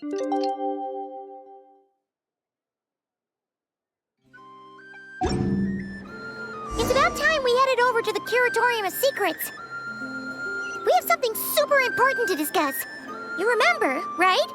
It's about time we headed over to the Curatorium of Secrets. We have something super important to discuss. You remember, right?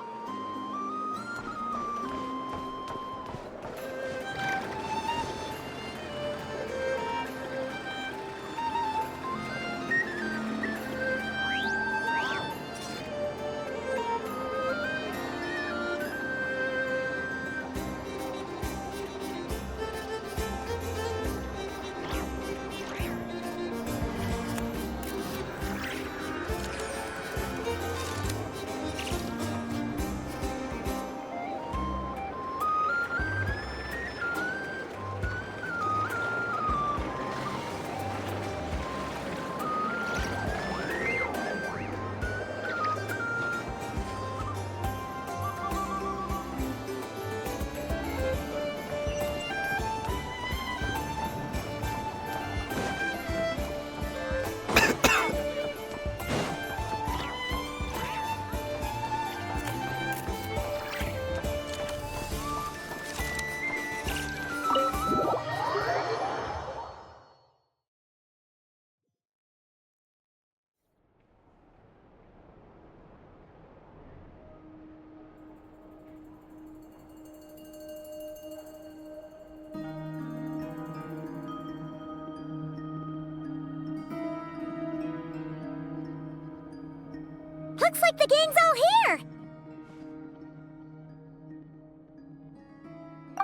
Looks like the gang's all here!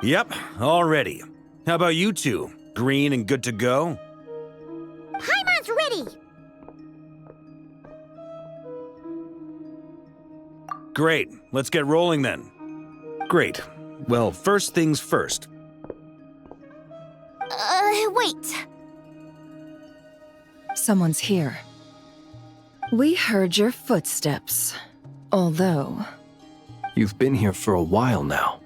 Yep, all ready. How about you two? Green and good to go? Paimon's ready! Great, let's get rolling then. Great. Well, first things first. Wait. Someone's here. We heard your footsteps, although... You've been here for a while now.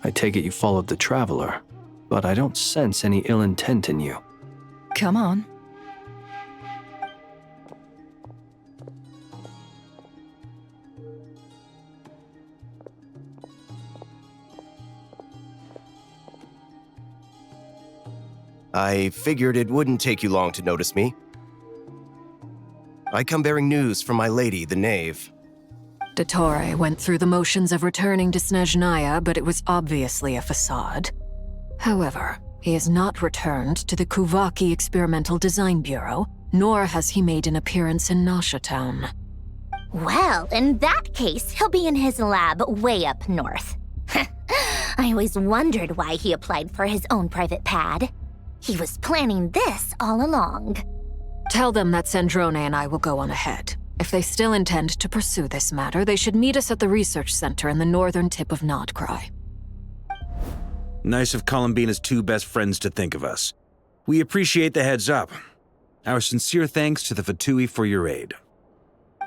I take it you followed the Traveler, but I don't sense any ill intent in you. Come on. I figured it wouldn't take you long to notice me. I come bearing news from my lady, the Knave. Dottore went through the motions of returning to Snezhnaya, but it was obviously a facade. However, he has not returned to the Kuvaki Experimental Design Bureau, nor has he made an appearance in Nasha Town. Well, in that case, he'll be in his lab way up north. I always wondered why he applied for his own private pad. He was planning this all along. Tell them that Sandrone and I will go on ahead. If they still intend to pursue this matter, they should meet us at the research center in the northern tip of Nodcry. Nice of Columbina's two best friends to think of us. We appreciate the heads up. Our sincere thanks to the Fatui for your aid.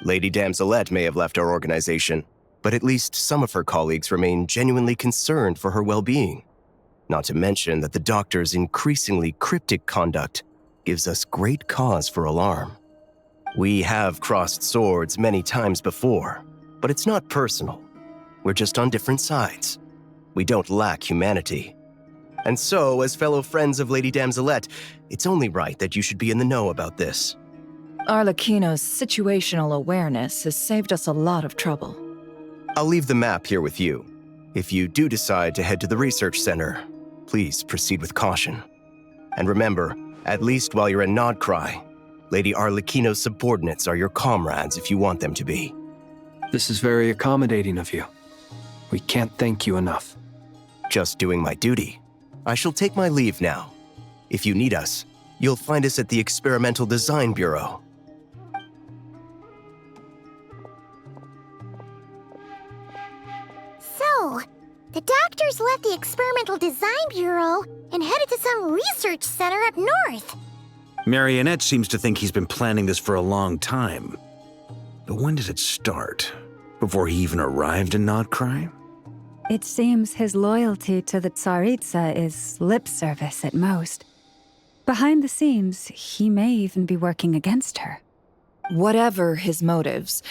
Lady Damselette may have left our organization, but at least some of her colleagues remain genuinely concerned for her well-being. Not to mention that the doctor's increasingly cryptic conduct gives us great cause for alarm. We have crossed swords many times before, but it's not personal. We're just on different sides. We don't lack humanity. And so, as fellow friends of Lady Damselette, it's only right that you should be in the know about this. Arlecchino's situational awareness has saved us a lot of trouble. I'll leave the map here with you. If you do decide to head to the research center, please proceed with caution. And remember, at least while you're in Nodcry, Lady Arlecchino's subordinates are your comrades if you want them to be. This is very accommodating of you. We can't thank you enough. Just doing my duty. I shall take my leave now. If you need us, you'll find us at the Experimental Design Bureau. So, the doctors left the Experimental Design Bureau and headed to some research center up north. Marionette seems to think he's been planning this for a long time. But when did it start? Before he even arrived in Nodcry? It seems his loyalty to the Tsaritsa is lip service at most. Behind the scenes, he may even be working against her. Whatever his motives,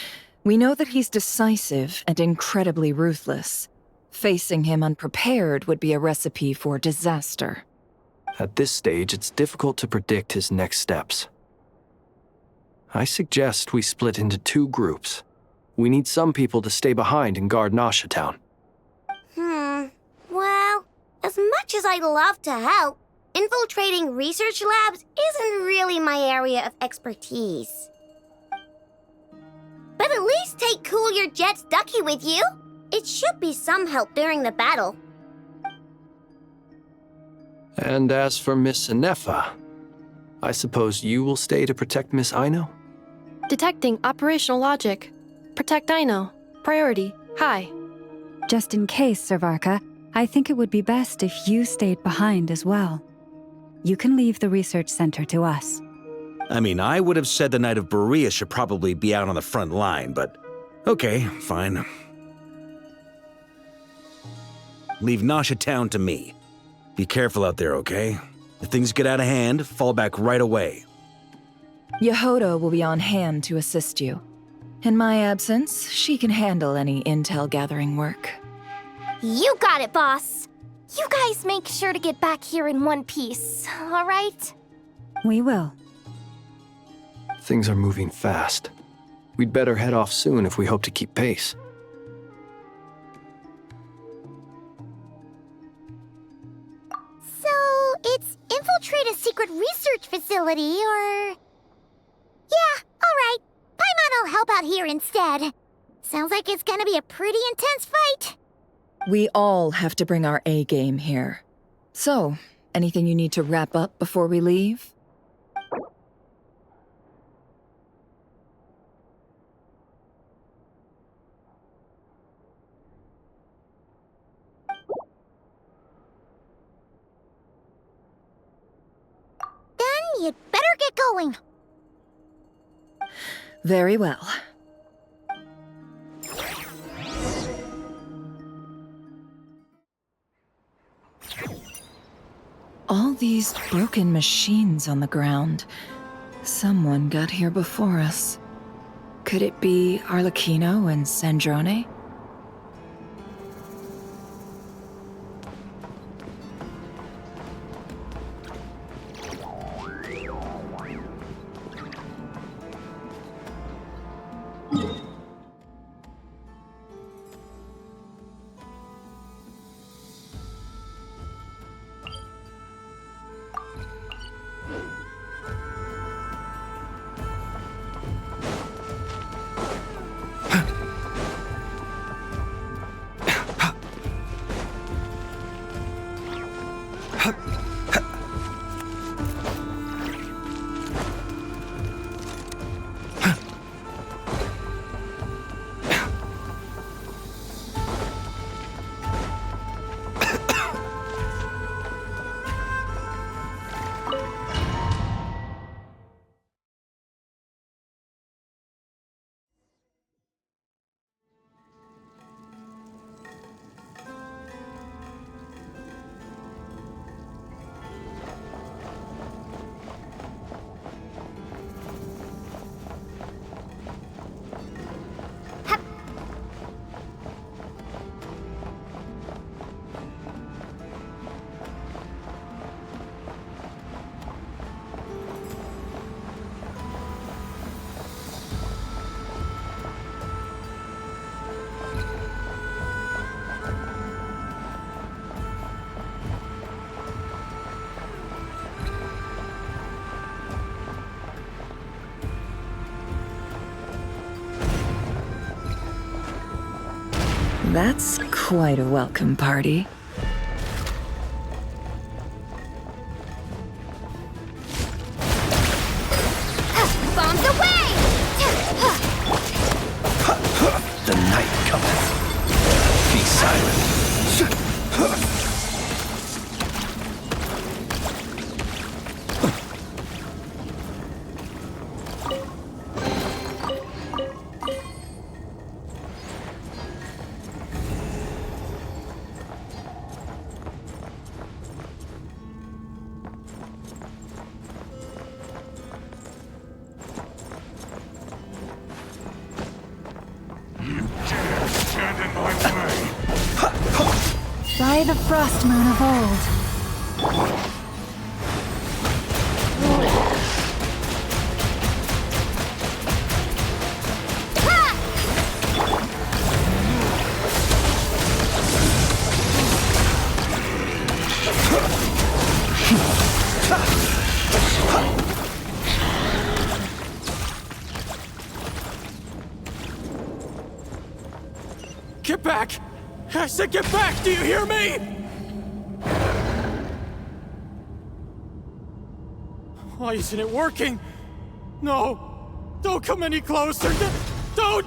We know that he's decisive and incredibly ruthless. Facing him unprepared would be a recipe for disaster. At this stage, it's difficult to predict his next steps. I suggest we split into 2 groups. We need some people to stay behind and guard Nasha Town. Well, as much as I'd love to help, infiltrating research labs isn't really my area of expertise. But at least take Cool Your Jet's Ducky with you. It should be some help during the battle. And as for Miss Inefa, I suppose you will stay to protect Miss Aino? Detecting operational logic. Protect Aino. Priority. High. Just in case, Servarka, I think it would be best if you stayed behind as well. You can leave the research center to us. I mean, I would have said the Knight of Berea should probably be out on the front line, but okay, fine. Leave Nasha Town to me. Be careful out there, okay? If things get out of hand, fall back right away. Yehoda will be on hand to assist you. In my absence, she can handle any intel gathering work. You got it, boss. You guys make sure to get back here in one piece, all right? We will. Things are moving fast. We'd better head off soon if we hope to keep pace. So, it's infiltrate a secret research facility, or... Yeah, alright. Paimon will help out here instead. Sounds like it's gonna be a pretty intense fight. We all have to bring our A game here. So, anything you need to wrap up before we leave? Then you'd better get going. Very well. All these broken machines on the ground. Someone got here before us. Could it be Arlecchino and Sandrone? That's quite a welcome party. Bombs away! The night cometh. Be silent. By the frost moon of old. Get back! I said get back! Do you hear me? Why isn't it working? No! Don't come any closer! Don't!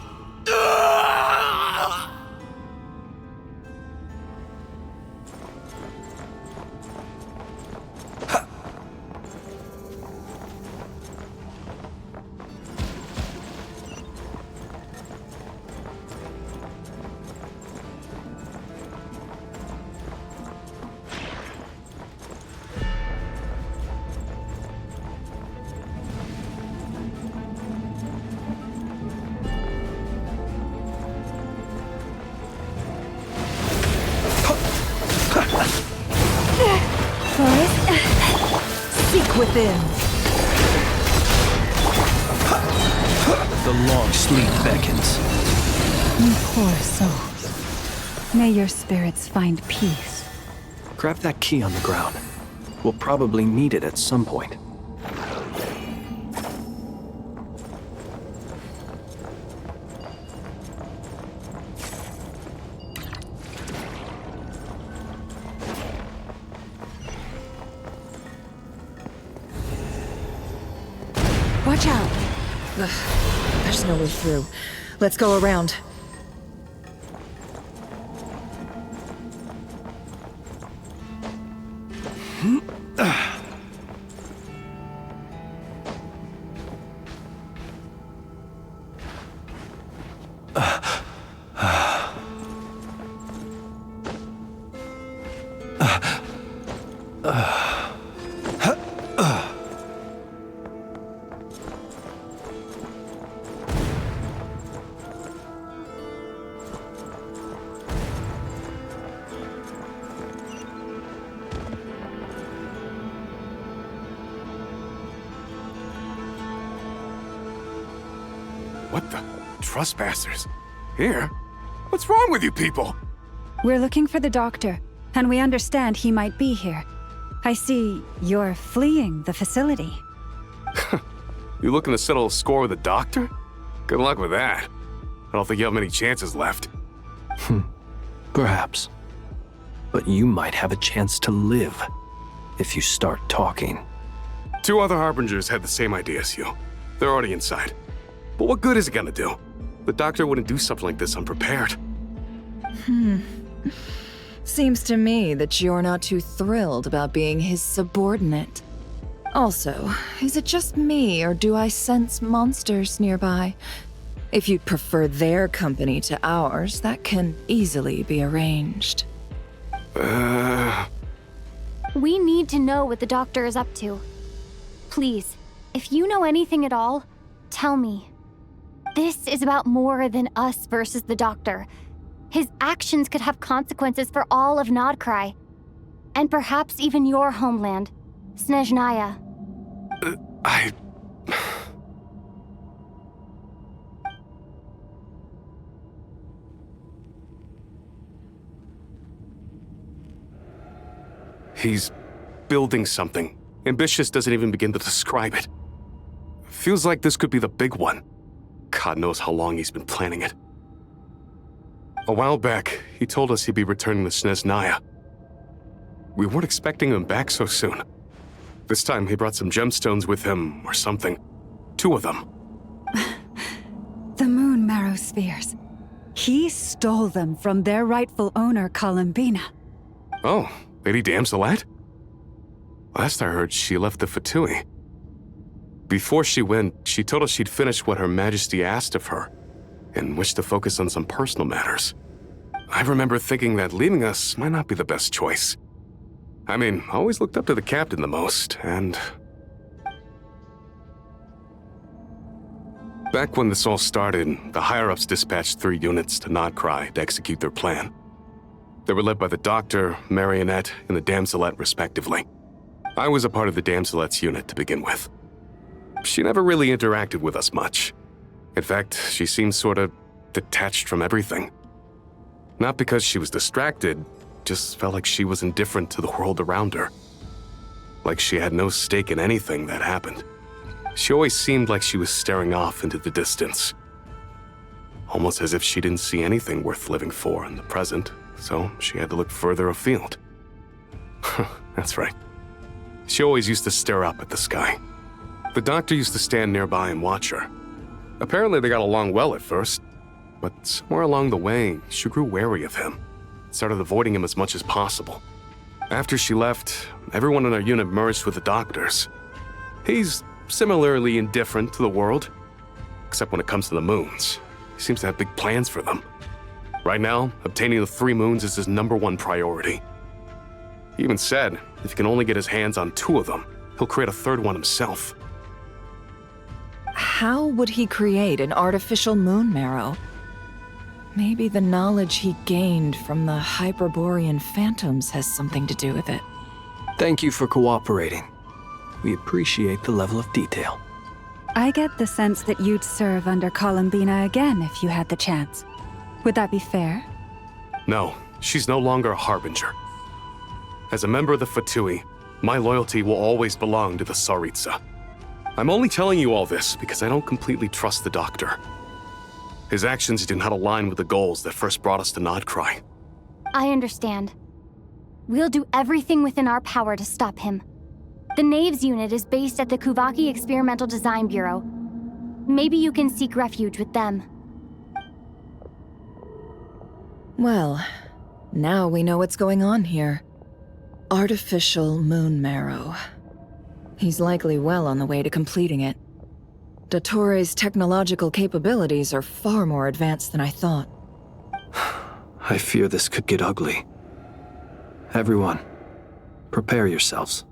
Seek within. The long sleep beckons. You poor souls. May your spirits find peace. Grab that key on the ground. We'll probably need it at some point. Watch out! Ugh, there's no way through. Let's go around. What the? Trespassers? Here? What's wrong with you people? We're looking for the doctor, and we understand he might be here. I see you're fleeing the facility. You looking to settle a score with the doctor? Good luck with that. I don't think you have many chances left. Perhaps. But you might have a chance to live if you start talking. 2 other Harbingers had the same idea as you. They're already inside. But what good is it gonna do? The doctor wouldn't do something like this unprepared. Seems to me that you're not too thrilled about being his subordinate. Also, is it just me, or do I sense monsters nearby? If you'd prefer their company to ours, that can easily be arranged. We need to know what the doctor is up to. Please, if you know anything at all, tell me. This is about more than us versus the doctor. His actions could have consequences for all of Nodcry. And perhaps even your homeland, Snezhnaya. He's building something. Ambitious doesn't even begin to describe it. Feels like this could be the big one. God knows how long he's been planning it. A while back, he told us he'd be returning to Snezhnaya. We weren't expecting him back so soon. This time he brought some gemstones with him, or something. 2 of them. The moon marrow spheres. He stole them from their rightful owner, Columbina. Oh, Lady Damselat? Last I heard, she left the Fatui. Before she went, she told us she'd finished what Her Majesty asked of her, and wished to focus on some personal matters. I remember thinking that leaving us might not be the best choice. I mean, I always looked up to the captain the most, and... Back when this all started, the higher-ups dispatched 3 units to Nodcry to execute their plan. They were led by the Doctor, Marionette, and the Damselette, respectively. I was a part of the Damselette's unit to begin with. She never really interacted with us much. In fact, she seemed sort of detached from everything. Not because she was distracted, just felt like she was indifferent to the world around her. Like she had no stake in anything that happened. She always seemed like she was staring off into the distance. Almost as if she didn't see anything worth living for in the present, so she had to look further afield. That's right. She always used to stare up at the sky. The Doctor used to stand nearby and watch her. Apparently they got along well at first, but somewhere along the way, she grew wary of him, started avoiding him as much as possible. After she left, everyone in our unit merged with the Doctor's. He's similarly indifferent to the world, except when it comes to the moons. He seems to have big plans for them. Right now, obtaining the 3 moons is his #1 priority. He even said if he can only get his hands on 2 of them, he'll create a 3rd one himself. How would he create an artificial moon marrow? Maybe the knowledge he gained from the Hyperborean phantoms has something to do with it. Thank you for cooperating. We appreciate the level of detail. I get the sense that you'd serve under Columbina again if you had the chance. Would that be fair? No, she's no longer a Harbinger. As a member of the Fatui, my loyalty will always belong to the Tsaritsa. I'm only telling you all this because I don't completely trust the Doctor. His actions do not align with the goals that first brought us to Nodcry. I understand. We'll do everything within our power to stop him. The Knaves unit is based at the Kuvaki Experimental Design Bureau. Maybe you can seek refuge with them. Well, now we know what's going on here. Artificial moon marrow. He's likely well on the way to completing it. Dottore's technological capabilities are far more advanced than I thought. I fear this could get ugly. Everyone, prepare yourselves.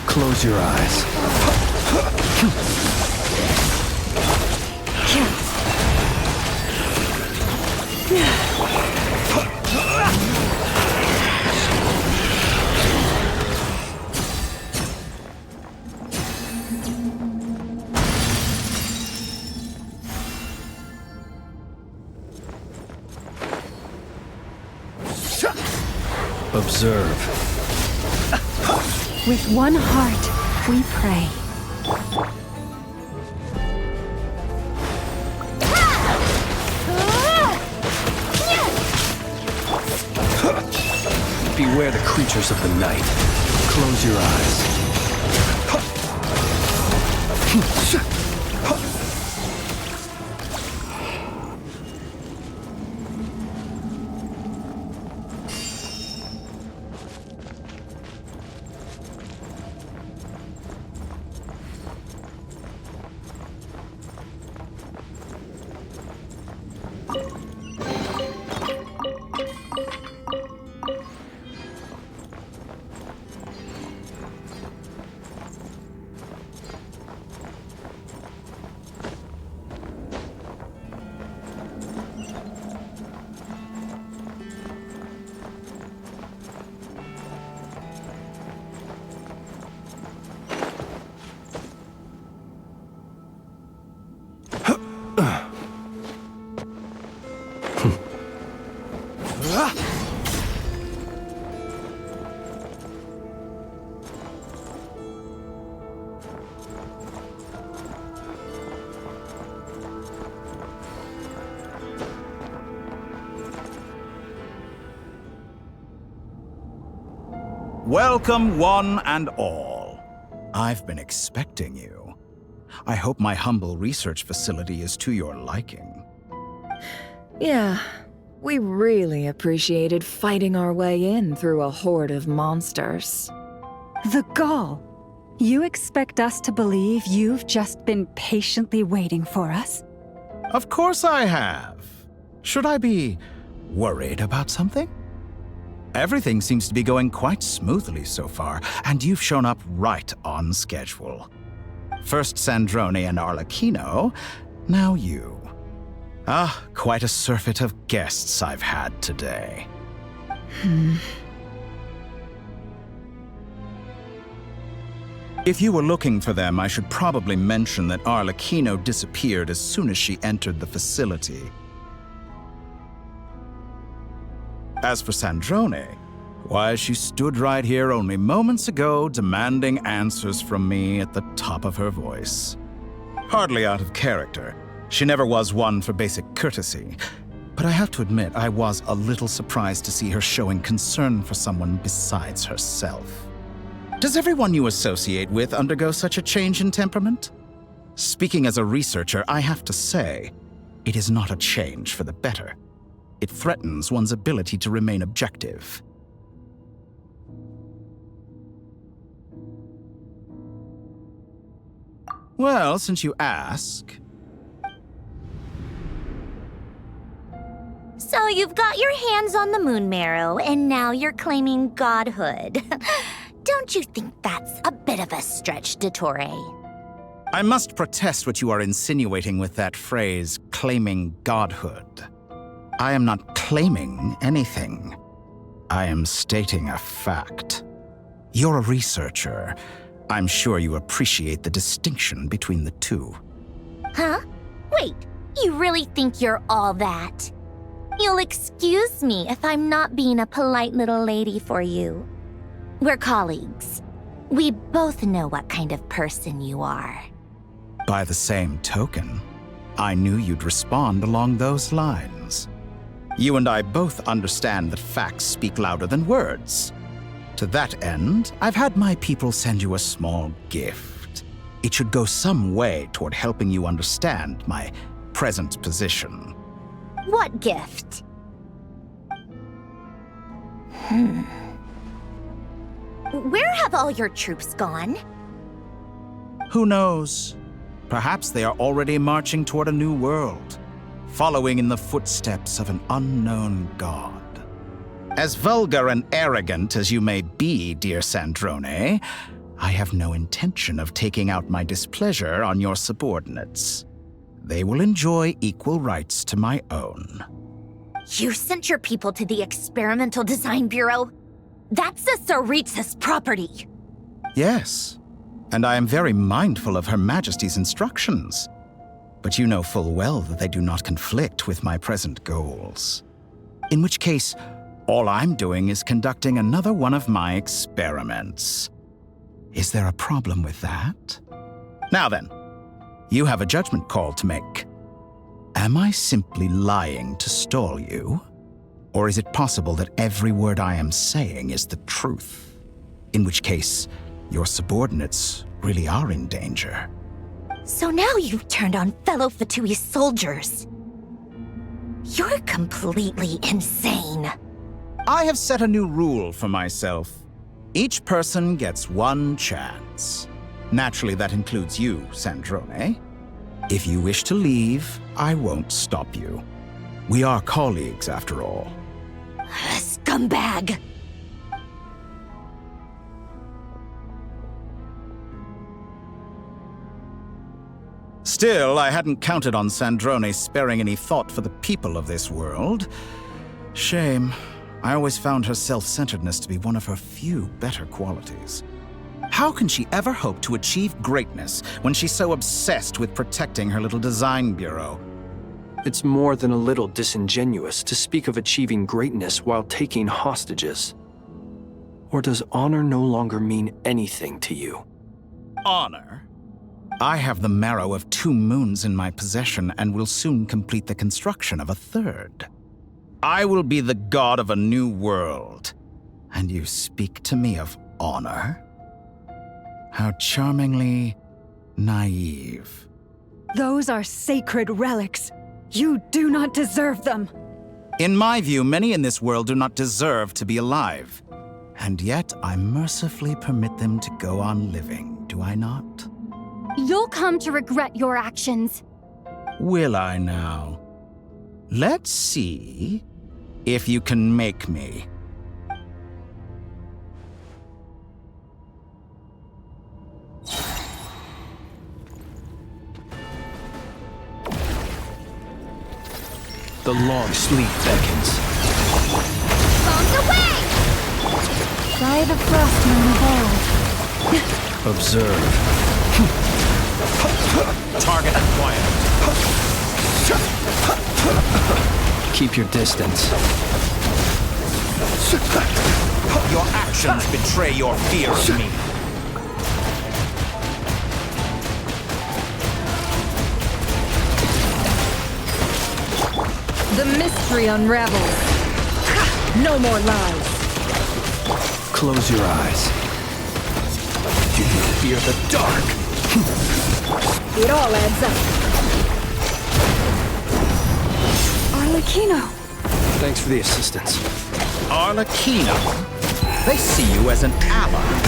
Close your eyes. Observe. With one heart, we pray. Beware the creatures of the night. Close your eyes. Welcome, one and all. I've been expecting you. I hope my humble research facility is to your liking. Yeah, we really appreciated fighting our way in through a horde of monsters. The gall! You expect us to believe you've just been patiently waiting for us? Of course I have. Should I be worried about something? Everything seems to be going quite smoothly so far, and you've shown up right on schedule. First Sandrone and Arlecchino, now you. Quite a surfeit of guests I've had today. If you were looking for them, I should probably mention that Arlecchino disappeared as soon as she entered the facility. As for Sandrone, why, she stood right here only moments ago demanding answers from me at the top of her voice. Hardly out of character. She never was one for basic courtesy. But I have to admit, I was a little surprised to see her showing concern for someone besides herself. Does everyone you associate with undergo such a change in temperament? Speaking as a researcher, I have to say, it is not a change for the better. It threatens one's ability to remain objective. Well, since you ask... So you've got your hands on the moon marrow, and now you're claiming godhood. Don't you think that's a bit of a stretch, Dottore? I must protest what you are insinuating with that phrase, claiming godhood. I am not claiming anything. I am stating a fact. You're a researcher. I'm sure you appreciate the distinction between the two. Huh? Wait, you really think you're all that? You'll excuse me if I'm not being a polite little lady for you. We're colleagues. We both know what kind of person you are. By the same token, I knew you'd respond along those lines. You and I both understand that facts speak louder than words. To that end, I've had my people send you a small gift. It should go some way toward helping you understand my present position. What gift? Where have all your troops gone? Who knows? Perhaps they are already marching toward a new world, following in the footsteps of an unknown god. As vulgar and arrogant as you may be, dear Sandrone, I have no intention of taking out my displeasure on your subordinates. They will enjoy equal rights to my own. You sent your people to the Experimental Design Bureau? That's a Tsaritsa's property. Yes, and I am very mindful of Her Majesty's instructions. But you know full well that they do not conflict with my present goals. In which case, all I'm doing is conducting another one of my experiments. Is there a problem with that? Now then, you have a judgment call to make. Am I simply lying to stall you? Or is it possible that every word I am saying is the truth? In which case, your subordinates really are in danger. So now you've turned on fellow Fatui soldiers. You're completely insane. I have set a new rule for myself. Each person gets one chance. Naturally, that includes you, Sandrone. If you wish to leave, I won't stop you. We are colleagues, after all. Scumbag! Still, I hadn't counted on Sandrone sparing any thought for the people of this world. Shame. I always found her self-centeredness to be one of her few better qualities. How can she ever hope to achieve greatness when she's so obsessed with protecting her little design bureau? It's more than a little disingenuous to speak of achieving greatness while taking hostages. Or does honor no longer mean anything to you? Honor? I have the marrow of 2 moons in my possession and will soon complete the construction of a 3rd. I will be the god of a new world. And you speak to me of honor? How charmingly naive. Those are sacred relics. You do not deserve them. In my view, many in this world do not deserve to be alive. And yet I mercifully permit them to go on living, do I not? You'll come to regret your actions. Will I now? Let's see if you can make me. The long sleep beckons. Bombs away! By the frost moon of old. Observe. Target acquired. Keep your distance. Your actions betray your fear of me. The mystery unravels. No more lies. Close your eyes. Do you fear the dark? It all adds up. Arlecchino. Thanks for the assistance. Arlecchino? They see you as an ally.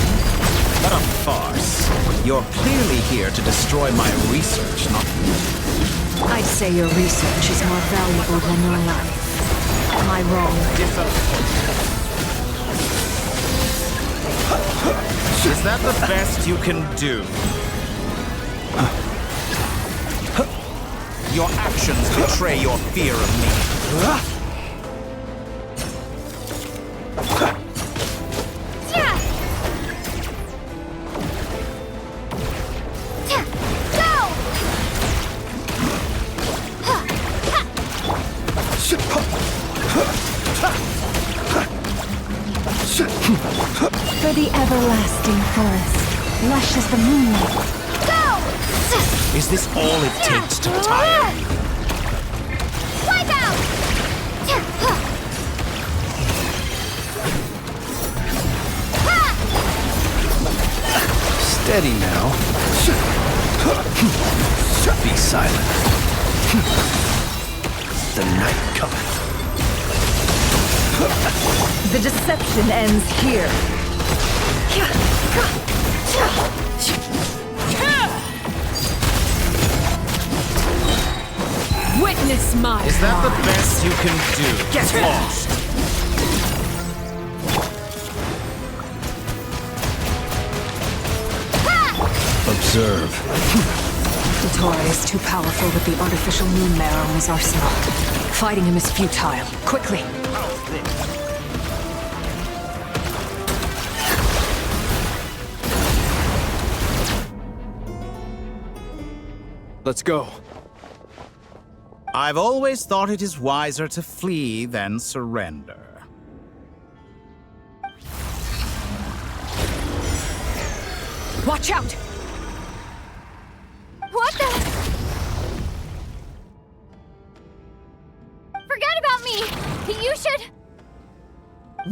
What a farce. You're clearly here to destroy my research, not me. I'd say your research is more valuable than your life. Am I wrong? Is that the best you can do? Your actions betray your fear of me. For the everlasting forest, lush as the moonlight. Go! Is this all it takes to tire me? Wipe out! Steady now. Be silent. The night cometh. The deception ends here. Witness my Is that the best you can do? Get lost! Observe. Dottore is too powerful with the artificial moon mare on his arsenal. Fighting him is futile. Quickly! Let's go. I've always thought it is wiser to flee than surrender. Watch out! What the? Forget about me! You should...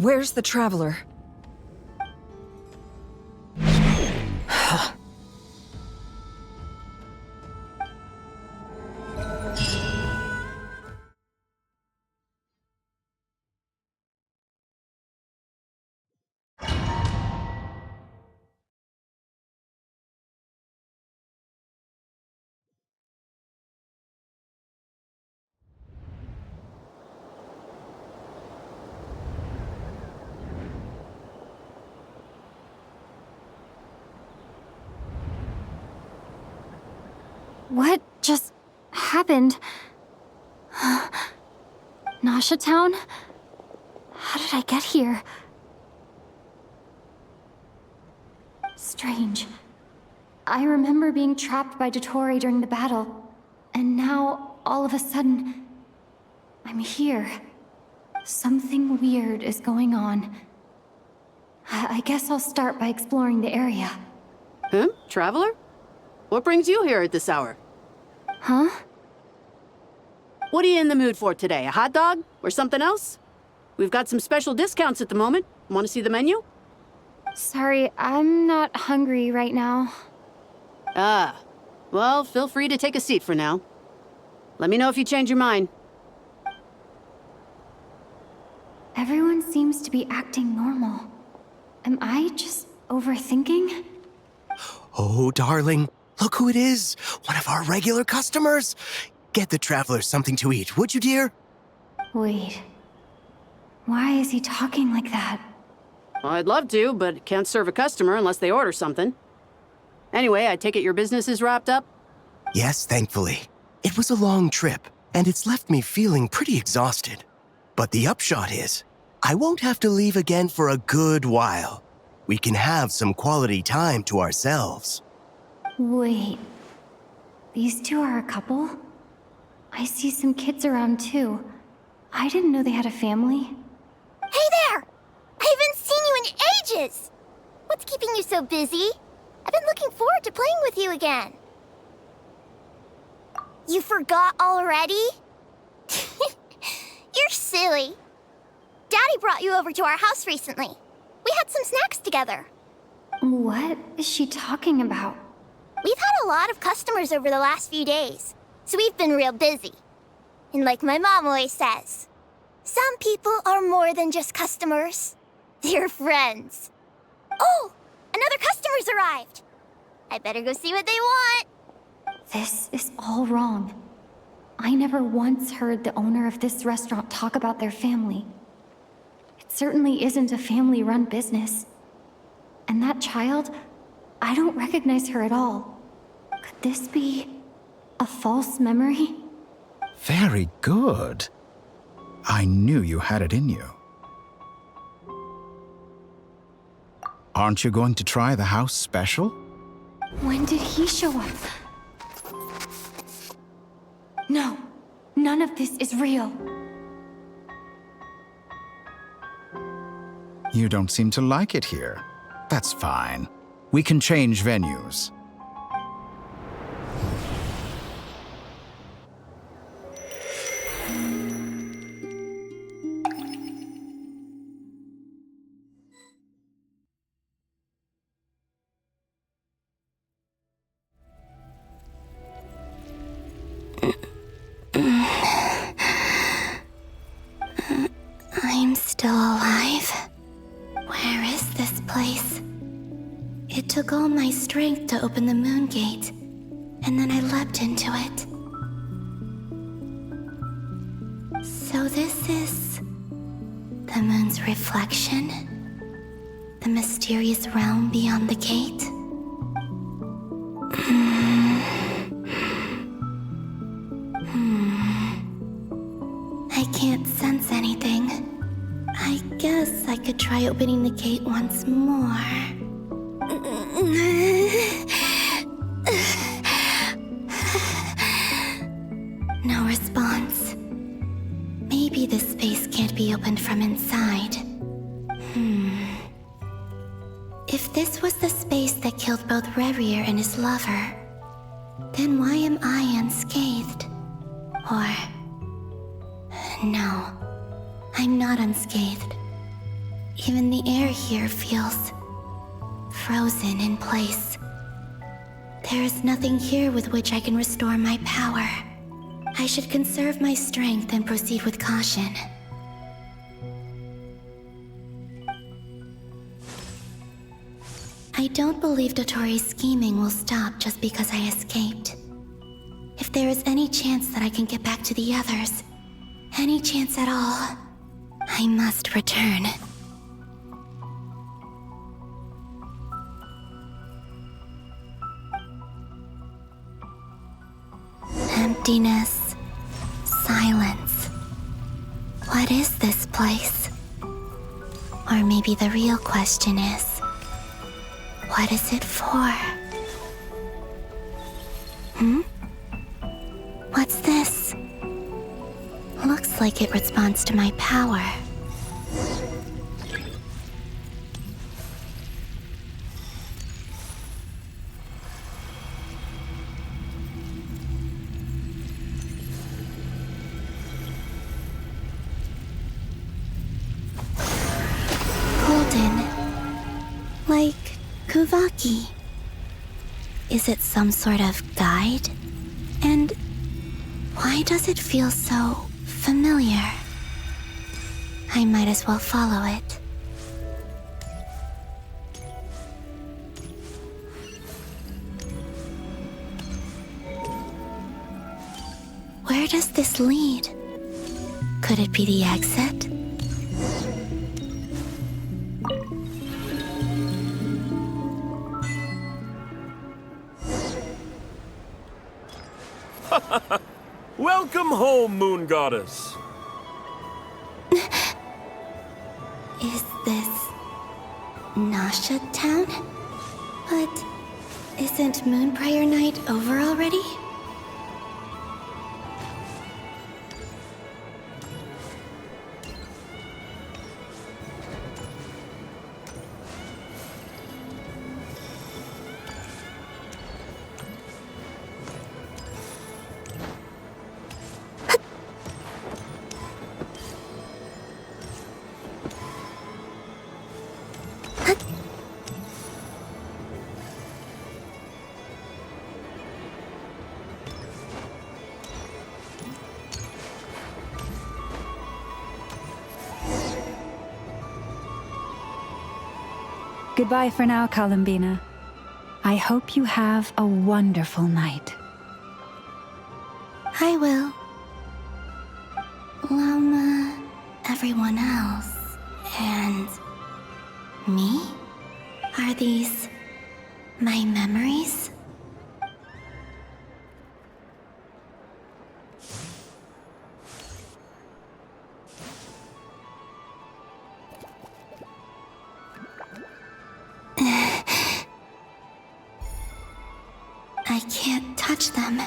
Where's the Traveler? What just happened? Nasha Town? How did I get here? Strange. I remember being trapped by Dottore during the battle, and now, all of a sudden, I'm here. Something weird is going on. I guess I'll start by exploring the area. Traveler? What brings you here at this hour? Huh? What are you in the mood for today? A hot dog? Or something else? We've got some special discounts at the moment. Want to see the menu? Sorry, I'm not hungry right now. Ah. Well, feel free to take a seat for now. Let me know if you change your mind. Everyone seems to be acting normal. Am I just overthinking? Oh, darling, look who it is. One of our regular customers. Get the travelers something to eat, would you, dear? Wait. Why is he talking like that? Well, I'd love to, but can't serve a customer unless they order something. Anyway, I take it your business is wrapped up? Yes, thankfully. It was a long trip, and it's left me feeling pretty exhausted. But the upshot is, I won't have to leave again for a good while. We can have some quality time to ourselves. Wait. These two are a couple? I see some kids around too. I didn't know they had a family. Hey there! I haven't seen you in ages! What's keeping you so busy? I've been looking forward to playing with you again. You forgot already? You're silly. Daddy brought you over to our house recently. We had some snacks together. What is she talking about? We've had a lot of customers over the last few days, so we've been real busy. And like my mom always says, some people are more than just customers. They're friends. Oh, another customer's arrived. I better go see what they want. This is all wrong. I never once heard the owner of this restaurant talk about their family. It certainly isn't a family-run business. And that child, I don't recognize her at all. Could this be a false memory? Very good. I knew you had it in you. Aren't you going to try the house special? When did he show up? No, none of this is real. You don't seem to like it here. That's fine. We can change venues. I'm still alive. Where is this place? It took all my strength to open the moon gate, and then I leapt into it. So this is the moon's reflection? The mysterious realm beyond the gate? I can't sense anything. I guess I could try opening the gate once more. No response. Maybe this space can't be opened from inside. If this was the space that killed both Revier and his lover, then why am I unscathed? Or... no, I'm not unscathed. Even the air here feels frozen in place. There is nothing here with which I can restore my power. I should conserve my strength and proceed with caution. I don't believe Dotori's scheming will stop just because I escaped. If there is any chance that I can get back to the others, any chance at all, I must return. Emptiness, silence. What is this place? Or maybe the real question is, what is it for? What's this? Looks like it responds to my power. Golden. Like Kuvaki. Is it some sort of guide? And why does it feel so familiar? I might as well follow it. Where does this lead? Could it be the exit? Welcome home, Moon Goddess. Is this Nasha Town? But isn't Moonbriar Night over already? Goodbye for now, Columbina. I hope you have a wonderful night. I will. Everyone else. And me? Are these my memories? I can't touch them.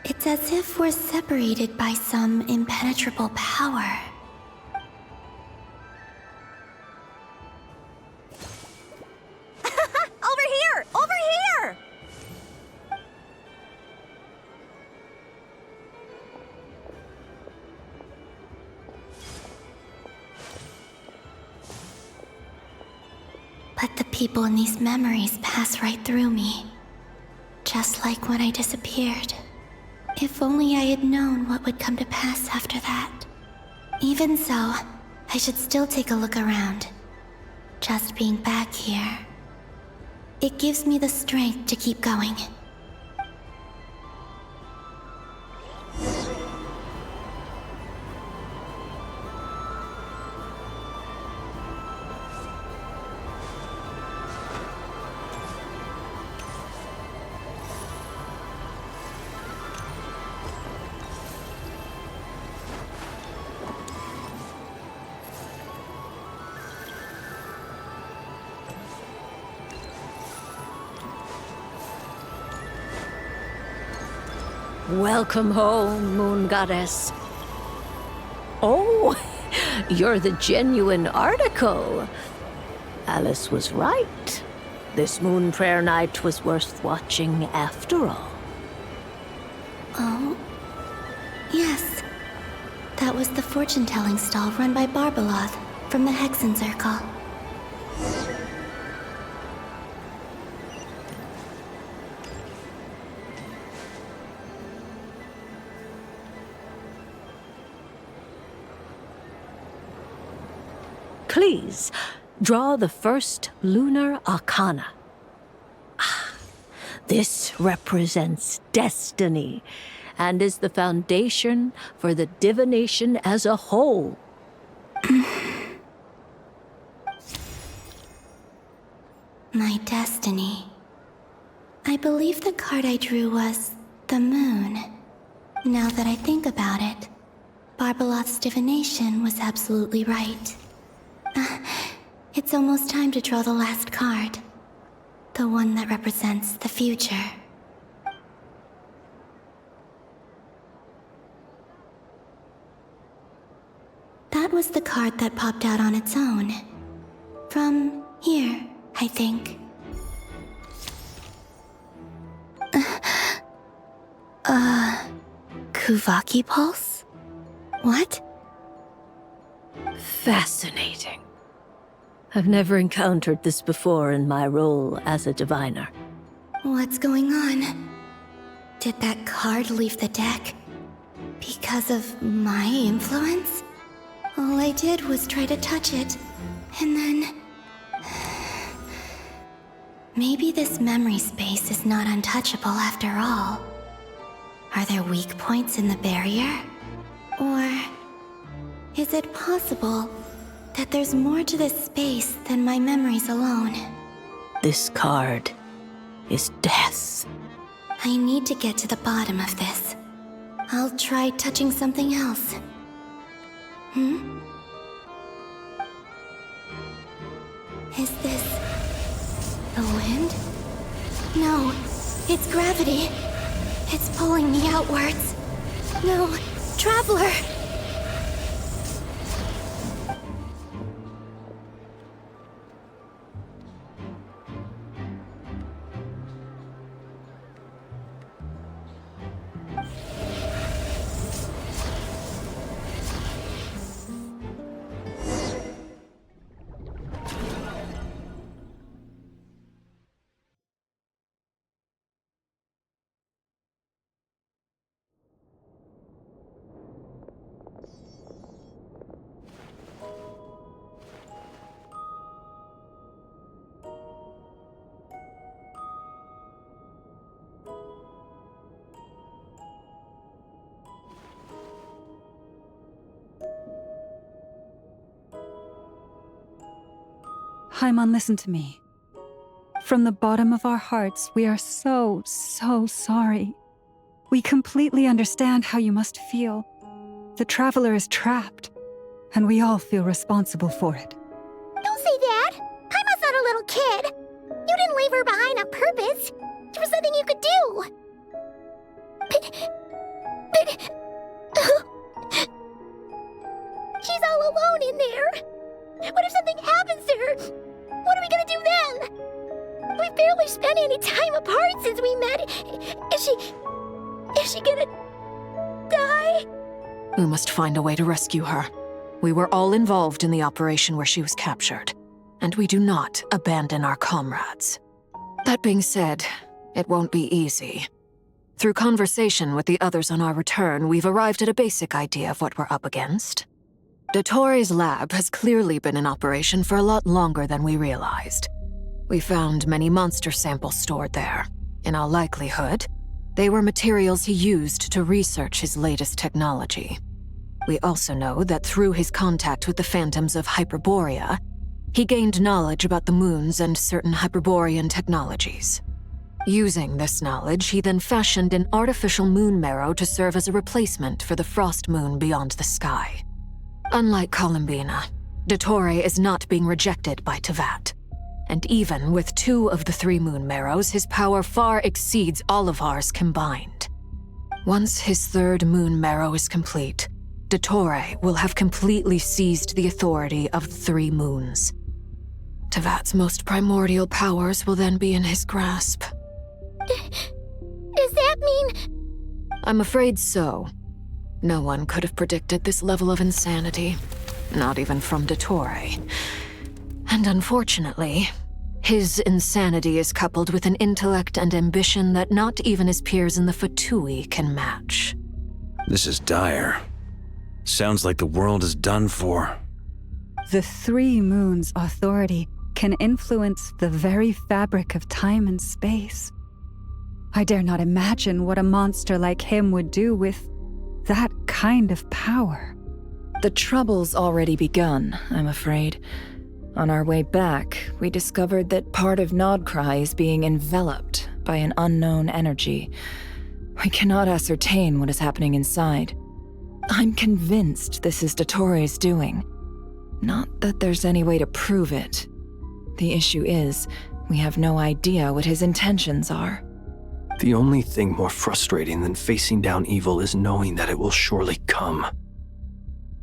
It's as if we're separated by some impenetrable power. Over here! Over here! But the people in these memories pass right through me. Just like when I disappeared. If only I had known what would come to pass after that. Even so, I should still take a look around. Just being back here. It gives me the strength to keep going. Welcome home, Moon Goddess. Oh, you're the genuine article. Alice was right. This Moon Prayer Night was worth watching after all. Oh? Yes. That was the fortune-telling stall run by Barbeloth from the Hexen Circle. Please, draw the first lunar arcana. This represents destiny and is the foundation for the divination as a whole. My destiny. I believe the card I drew was the moon. Now that I think about it, Barbeloth's divination was absolutely right. It's almost time to draw the last card. The one that represents the future. That was the card that popped out on its own. From here, I think. Kuvaki Pulse? What? Fascinating. I've never encountered this before in my role as a diviner. What's going on? Did that card leave the deck? Because of my influence? All I did was try to touch it, and then... Maybe this memory space is not untouchable after all. Are there weak points in the barrier? Or is it possible that there's more to this space than my memories alone? This card is death. I need to get to the bottom of this. I'll try touching something else. Is this the wind? No, it's gravity. It's pulling me outwards. No, Traveler! Paimon, listen to me. From the bottom of our hearts, we are so sorry. We completely understand how you must feel. The Traveler is trapped, and we all feel responsible for it. Don't say that! Paimon's not a little kid! You didn't leave her behind on purpose! There was nothing you could do! But... She's all alone in there! What if something happens to her? What are we gonna do then? We've barely spent any time apart since we met. Is she gonna die? We must find a way to rescue her. We were all involved in the operation where she was captured, and we do not abandon our comrades. That being said, it won't be easy. Through conversation with the others on our return, we've arrived at a basic idea of what we're up against. Dottore's lab has clearly been in operation for a lot longer than we realized. We found many monster samples stored there. In all likelihood, they were materials he used to research his latest technology. We also know that through his contact with the phantoms of Hyperborea, he gained knowledge about the moons and certain Hyperborean technologies. Using this knowledge, he then fashioned an artificial moon marrow to serve as a replacement for the frost moon beyond the sky. Unlike Columbina, Dottore is not being rejected by Teyvat. And even with 2 of the 3 moon marrows, his power far exceeds all of ours combined. Once his 3rd moon marrow is complete, Dottore will have completely seized the authority of the 3 moons. Teyvat's most primordial powers will then be in his grasp. Does that mean... I'm afraid so. No one could have predicted this level of insanity, not even from Dottore. And unfortunately, his insanity is coupled with an intellect and ambition that not even his peers in the Fatui can match. This is dire. Sounds like the world is done for. The 3 moons' authority can influence the very fabric of time and space. I dare not imagine what a monster like him would do with that kind of power. The trouble's already begun, I'm afraid. On our way back, we discovered that part of Nodcry is being enveloped by an unknown energy. We cannot ascertain what is happening inside. I'm convinced this is Dottore's doing. Not that there's any way to prove it. The issue is, we have no idea what his intentions are. The only thing more frustrating than facing down evil is knowing that it will surely come,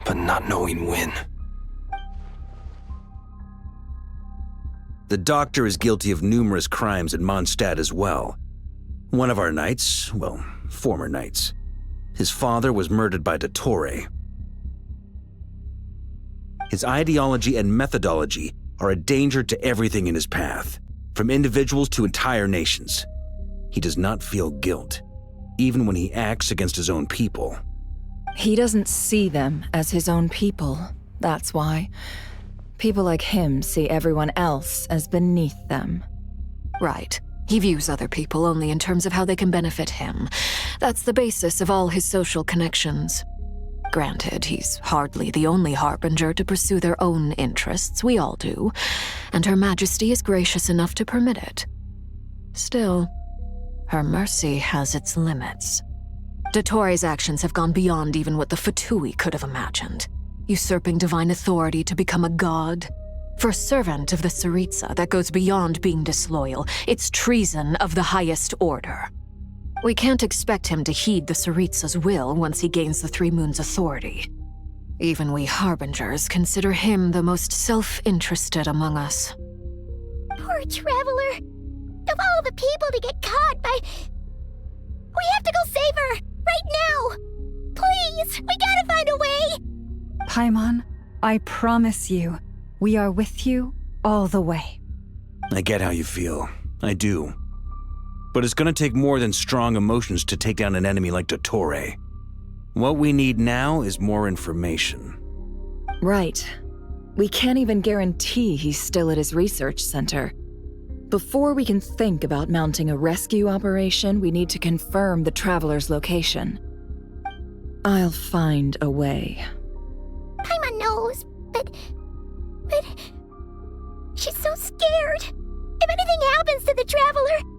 but not knowing when. The Doctor is guilty of numerous crimes in Mondstadt as well. One of our knights, well, former knights, his father was murdered by Dottore. His ideology and methodology are a danger to everything in his path, from individuals to entire nations. He does not feel guilt, even when he acts against his own people. He doesn't see them as his own people, that's why. People like him see everyone else as beneath them. Right. He views other people only in terms of how they can benefit him. That's the basis of all his social connections. Granted, he's hardly the only harbinger to pursue their own interests. We all do. And Her Majesty is gracious enough to permit it. Still, her mercy has its limits. Dottoro's actions have gone beyond even what the Fatui could have imagined. Usurping divine authority to become a god. For a servant of the Tsaritsa, that goes beyond being disloyal. It's treason of the highest order. We can't expect him to heed the Tsaritsa's will once he gains the Three Moons' authority. Even we Harbingers consider him the most self-interested among us. Poor Traveler. Of all the people to get caught by... We have to go save her! Right now! Please! We gotta find a way! Paimon, I promise you, we are with you all the way. I get how you feel. I do. But it's gonna take more than strong emotions to take down an enemy like Dottore. What we need now is more information. Right. We can't even guarantee he's still at his research center. Before we can think about mounting a rescue operation, we need to confirm the Traveler's location. I'll find a way. Paimon knows, but... She's so scared. If anything happens to the Traveler...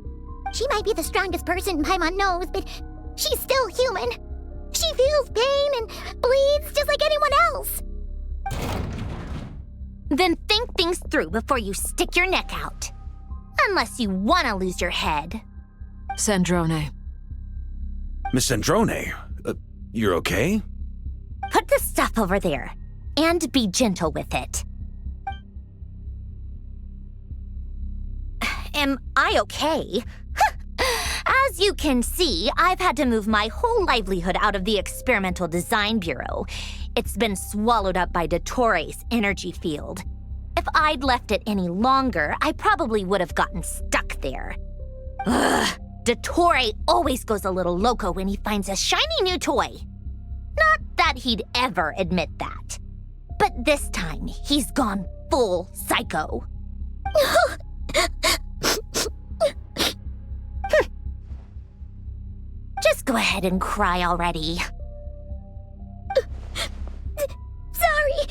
She might be the strongest person Paimon knows, but she's still human. She feels pain and bleeds just like anyone else. Then think things through before you stick your neck out. Unless you want to lose your head. Sandrone. Miss Sandrone, you're okay? Put the stuff over there, and be gentle with it. Am I okay? As you can see, I've had to move my whole livelihood out of the Experimental Design Bureau. It's been swallowed up by Dottore's energy field. If I'd left it any longer, I probably would have gotten stuck there. Ugh, Dottore always goes a little loco when he finds a shiny new toy. Not that he'd ever admit that. But this time, he's gone full psycho. Just go ahead and cry already. Sorry.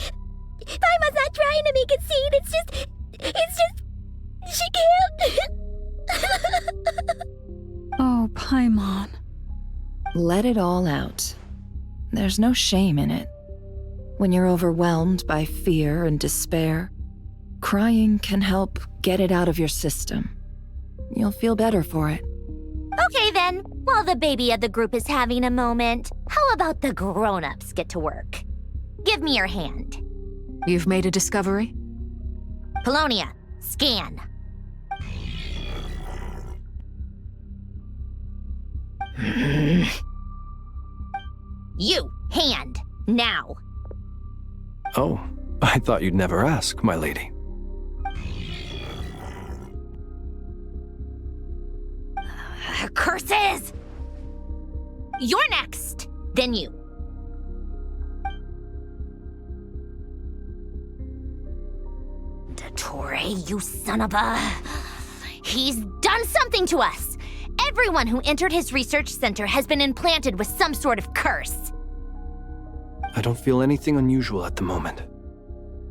Paimon's not trying to make a scene. It's just... She can't. Oh, Paimon. Let it all out. There's no shame in it. When you're overwhelmed by fear and despair, crying can help get it out of your system. You'll feel better for it. Okay then, while the baby of the group is having a moment, how about the grown-ups get to work? Give me your hand. You've made a discovery? Polonia, scan. You, hand, now. Oh, I thought you'd never ask, my lady. Curses! You're next, then you. Dottore, you son of a... He's done something to us! Everyone who entered his research center has been implanted with some sort of curse. I don't feel anything unusual at the moment.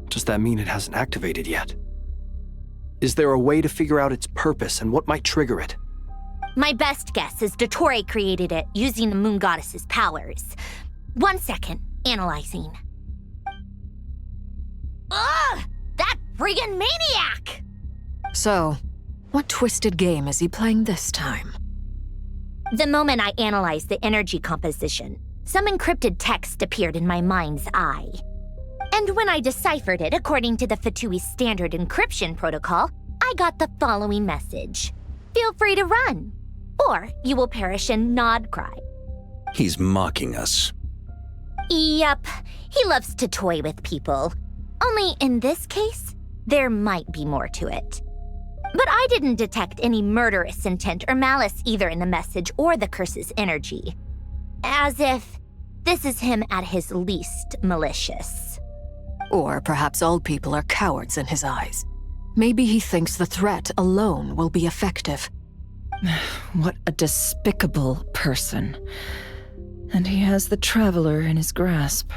Does that mean it hasn't activated yet? Is there a way to figure out its purpose and what might trigger it? My best guess is Dottore created it using the Moon Goddess's powers. 1 second, analyzing. Ugh! That friggin' maniac! So, what twisted game is he playing this time? The moment I analyzed the energy composition, some encrypted text appeared in my mind's eye. And when I deciphered it according to the Fatui's standard encryption protocol, I got the following message. Feel free to run, or you will perish in nod cry. He's mocking us. Yep, he loves to toy with people. Only in this case, there might be more to it. But I didn't detect any murderous intent or malice either in the message or the curse's energy. As if this is him at his least malicious. Or perhaps all people are cowards in his eyes. Maybe he thinks the threat alone will be effective. What a despicable person. And he has the Traveler in his grasp.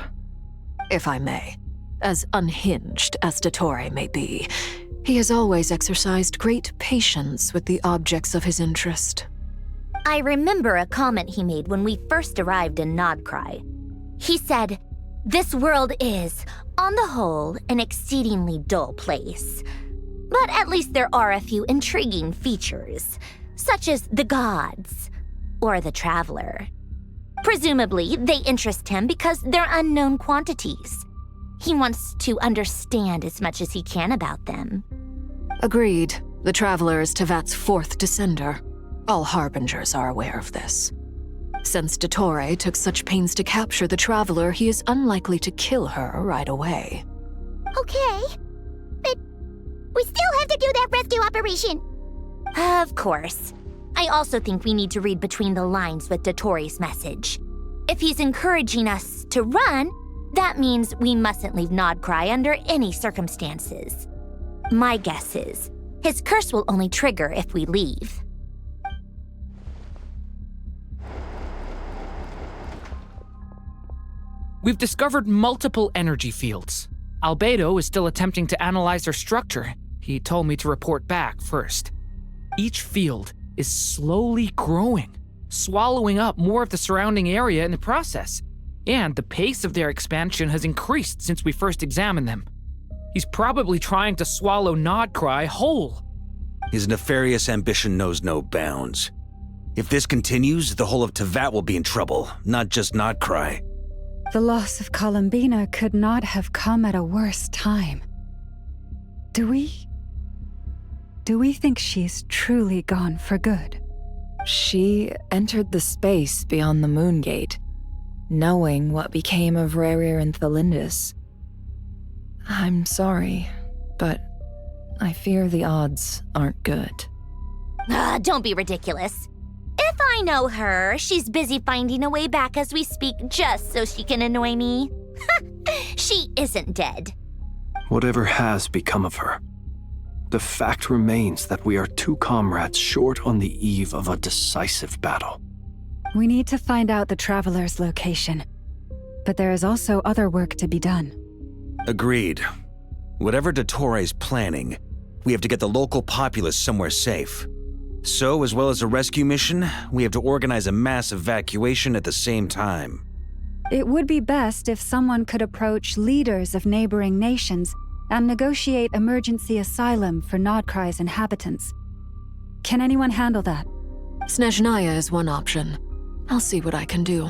If I may, as unhinged as Dottore may be, he has always exercised great patience with the objects of his interest. I remember a comment he made when we first arrived in Nodcry. He said, "This world is, on the whole, an exceedingly dull place. But at least there are a few intriguing features, such as the gods or the Traveler. Presumably, they interest him because they're unknown quantities. He wants to understand as much as he can about them." Agreed. The Traveler is Tevat's fourth descender. All Harbingers are aware of this. Since Dottore took such pains to capture the Traveler, he is unlikely to kill her right away. Okay, but we still have to do that rescue operation. Of course. I also think we need to read between the lines with Dottore's message. If he's encouraging us to run, that means we mustn't leave Nodcry under any circumstances. My guess is, his curse will only trigger if we leave. We've discovered multiple energy fields. Albedo is still attempting to analyze their structure. He told me to report back first. Each field is slowly growing, swallowing up more of the surrounding area in the process. And the pace of their expansion has increased since we first examined them. He's probably trying to swallow Nodcry whole. His nefarious ambition knows no bounds. If this continues, the whole of Tevat will be in trouble, not just Nodcry. The loss of Columbina could not have come at a worse time. Do we think she's truly gone for good? She entered the space beyond the Moon Gate, knowing what became of Rerir and Thelindis. I'm sorry, but I fear the odds aren't good. Don't be ridiculous. If I know her, she's busy finding a way back as we speak just so she can annoy me. She isn't dead. Whatever has become of her, the fact remains that we are two comrades short on the eve of a decisive battle. We need to find out the Traveler's location, but there is also other work to be done. Agreed. Whatever Dottore's planning, we have to get the local populace somewhere safe. So, as well as a rescue mission, we have to organize a mass evacuation at the same time. It would be best if someone could approach leaders of neighboring nations and negotiate emergency asylum for Nodcry's inhabitants. Can anyone handle that? Snezhnaya is one option. I'll see what I can do.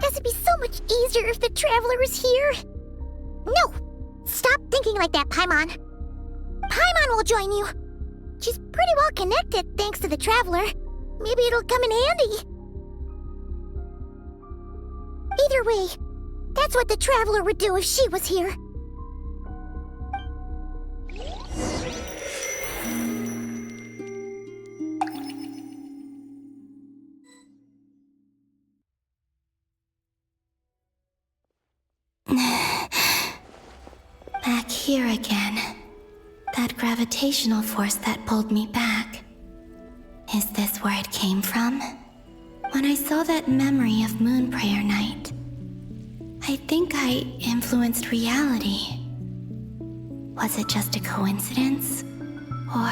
This would be so much easier if the Traveler is here. No! Stop thinking like that, Paimon. Paimon will join you. She's pretty well connected thanks to the Traveler. Maybe it'll come in handy. Either way, that's what the Traveler would do if she was here. Back here again. That gravitational force that pulled me back. Is this where it came from? When I saw that memory of Moon Prayer Night, I think I influenced reality. Was it just a coincidence? Or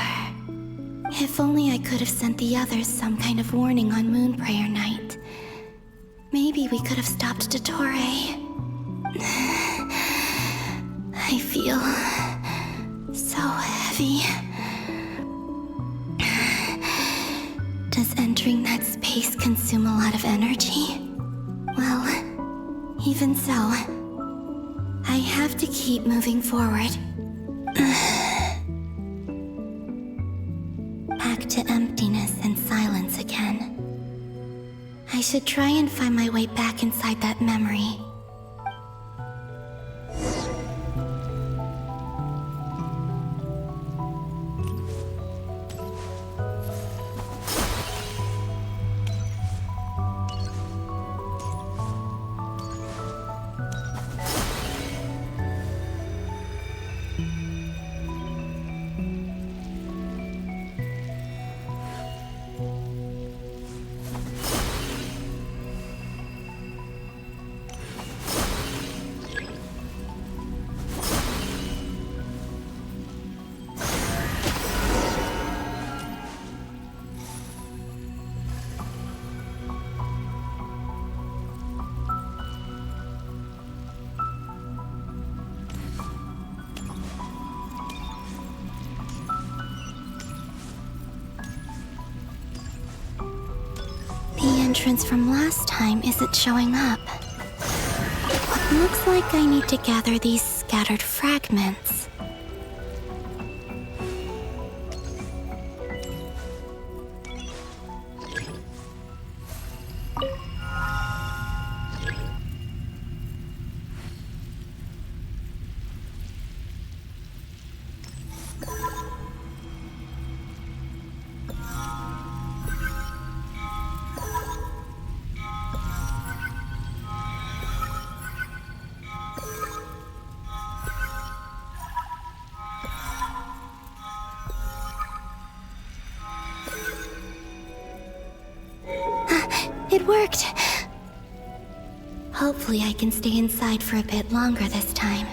if only I could have sent the others some kind of warning on Moon Prayer Night. Maybe we could have stopped Dottore. I feel so heavy. Does entering that space consume a lot of energy? Well, even so, I have to keep moving forward. Back to emptiness and silence again. I should try and find my way back inside that memory. entrance from last time isn't showing up. Looks like I need to gather these scattered fragments. It worked! Hopefully I can stay inside for a bit longer this time.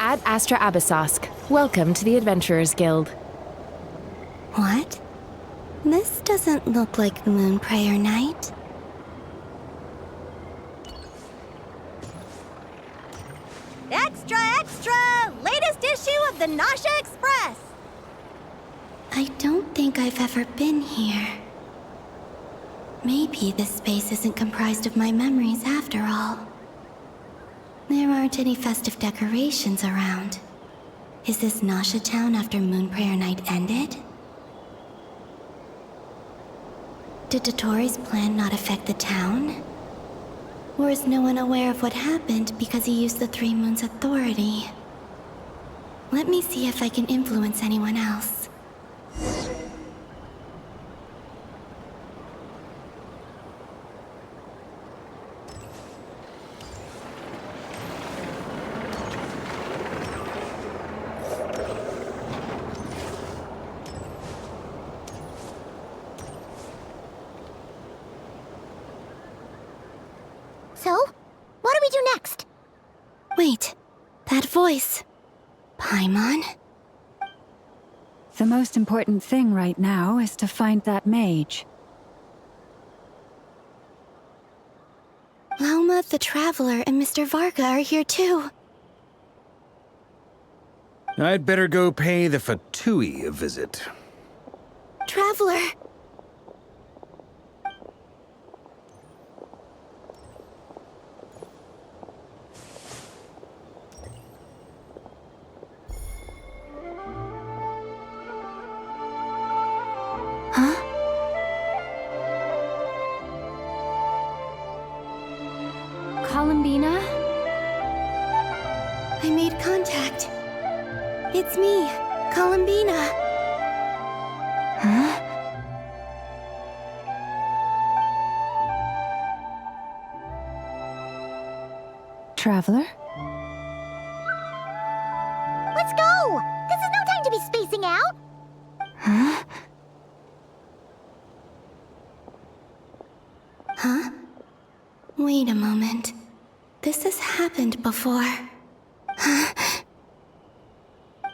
Ad Astra Abyssosk. Welcome to the Adventurers Guild. What? This doesn't look like Moonprayer Night. Extra, extra! Latest issue of the Nausea Express! I don't think I've ever been here. Maybe this space isn't comprised of my memories after all. There aren't any festive decorations around. Is this Nausea Town after Moonprayer Night ended? Did Dotori's plan not affect the town? Or is no one aware of what happened because he used the Three Moons' authority? Let me see if I can influence anyone else. So, what do we do next? Wait, that voice. Paimon? The most important thing right now is to find that mage. Lauma the Traveler and Mr. Varga are here too. I'd better go pay the Fatui a visit. Traveler! Columbina? I made contact. It's me, Columbina. Huh? Traveler? Let's go! This is no time to be spacing out! Huh? Huh? Wait a moment. This has happened before.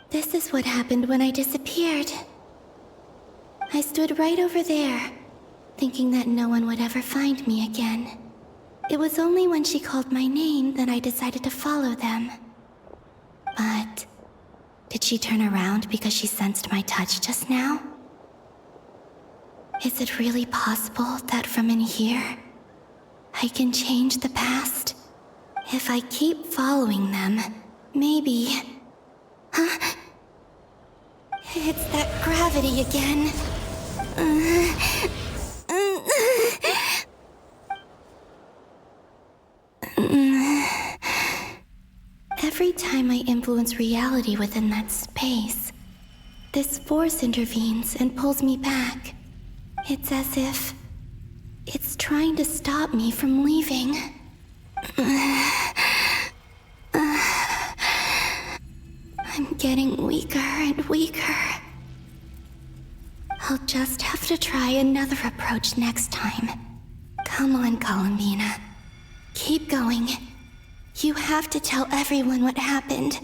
This is what happened when I disappeared. I stood right over there, thinking that no one would ever find me again. It was only when she called my name that I decided to follow them. But did she turn around because she sensed my touch just now? Is it really possible that from in here, I can change the past? If I keep following them, maybe... It's that gravity again. Every time I influence reality within that space, this force intervenes and pulls me back. It's as if it's trying to stop me from leaving. I'm getting weaker and weaker. I'll just have to try another approach next time. Come on, Columbina. Keep going. You have to tell everyone what happened.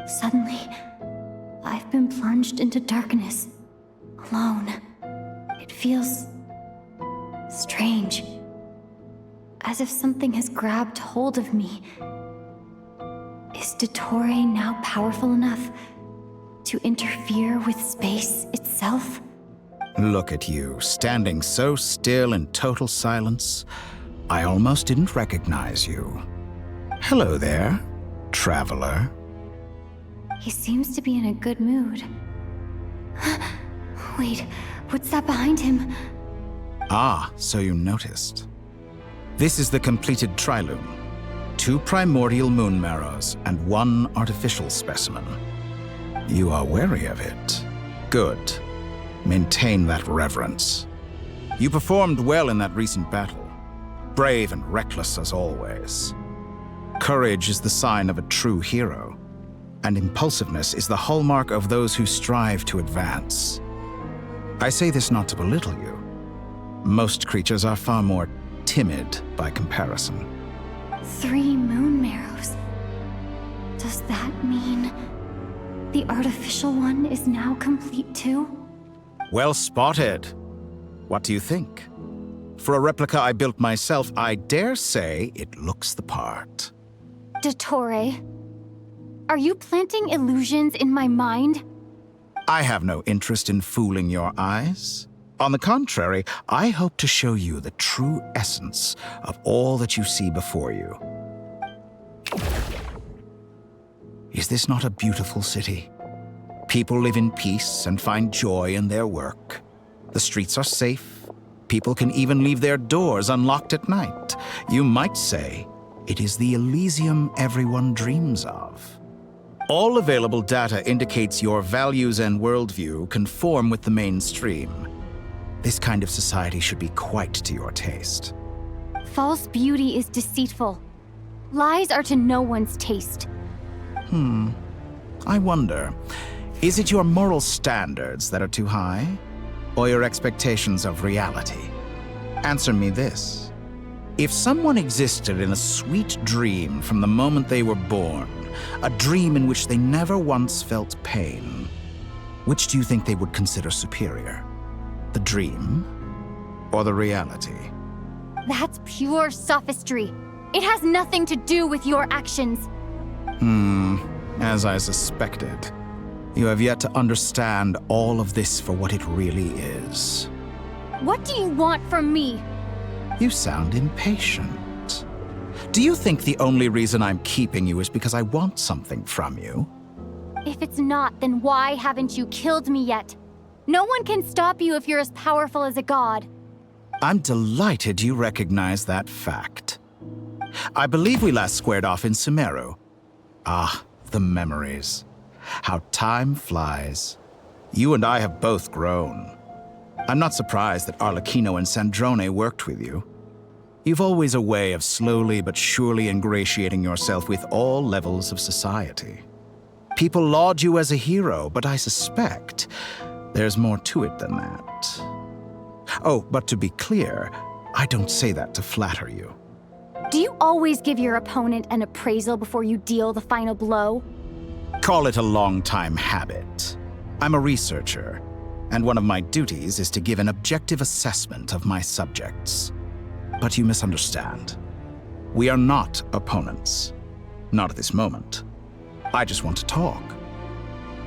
Suddenly, I've been plunged into darkness, alone. It feels strange, as if something has grabbed hold of me. Is Dottore now powerful enough to interfere with space itself? Look at you, standing so still in total silence. I almost didn't recognize you. Hello there, traveler. He seems to be in a good mood. Wait, what's that behind him? Ah, so you noticed. This is the completed triloom. 2 primordial moon marrows and 1 artificial specimen. You are wary of it. Good. Maintain that reverence. You performed well in that recent battle. Brave and reckless as always. Courage is the sign of a true hero, and impulsiveness is the hallmark of those who strive to advance. I say this not to belittle you. Most creatures are far more timid by comparison. 3 moon marrows. Does that mean the artificial one is now complete too? Well spotted. What do you think? For a replica I built myself, I dare say it looks the part. Dottore, are you planting illusions in my mind? I have no interest in fooling your eyes. On the contrary, I hope to show you the true essence of all that you see before you. Is this not a beautiful city? People live in peace and find joy in their work. The streets are safe. People can even leave their doors unlocked at night. You might say it is the Elysium everyone dreams of. All available data indicates your values and worldview conform with the mainstream. This kind of society should be quite to your taste. False beauty is deceitful. Lies are to no one's taste. I wonder, is it your moral standards that are too high, or your expectations of reality? Answer me this. If someone existed in a sweet dream from the moment they were born, a dream in which they never once felt pain, which do you think they would consider superior? The dream or the reality? That's pure sophistry. It has nothing to do with your actions. As I suspected. You have yet to understand all of this for what it really is. What do you want from me? You sound impatient. Do you think the only reason I'm keeping you is because I want something from you? If it's not, then why haven't you killed me yet? No one can stop you if you're as powerful as a god. I'm delighted you recognize that fact. I believe we last squared off in Sumeru. Ah, the memories. How time flies. You and I have both grown. I'm not surprised that Arlecchino and Sandrone worked with you. You've always a way of slowly but surely ingratiating yourself with all levels of society. People laud you as a hero, but I suspect there's more to it than that. Oh, but to be clear, I don't say that to flatter you. Do you always give your opponent an appraisal before you deal the final blow? Call it a long-time habit. I'm a researcher, and one of my duties is to give an objective assessment of my subjects. But you misunderstand. We are not opponents. Not at this moment. I just want to talk.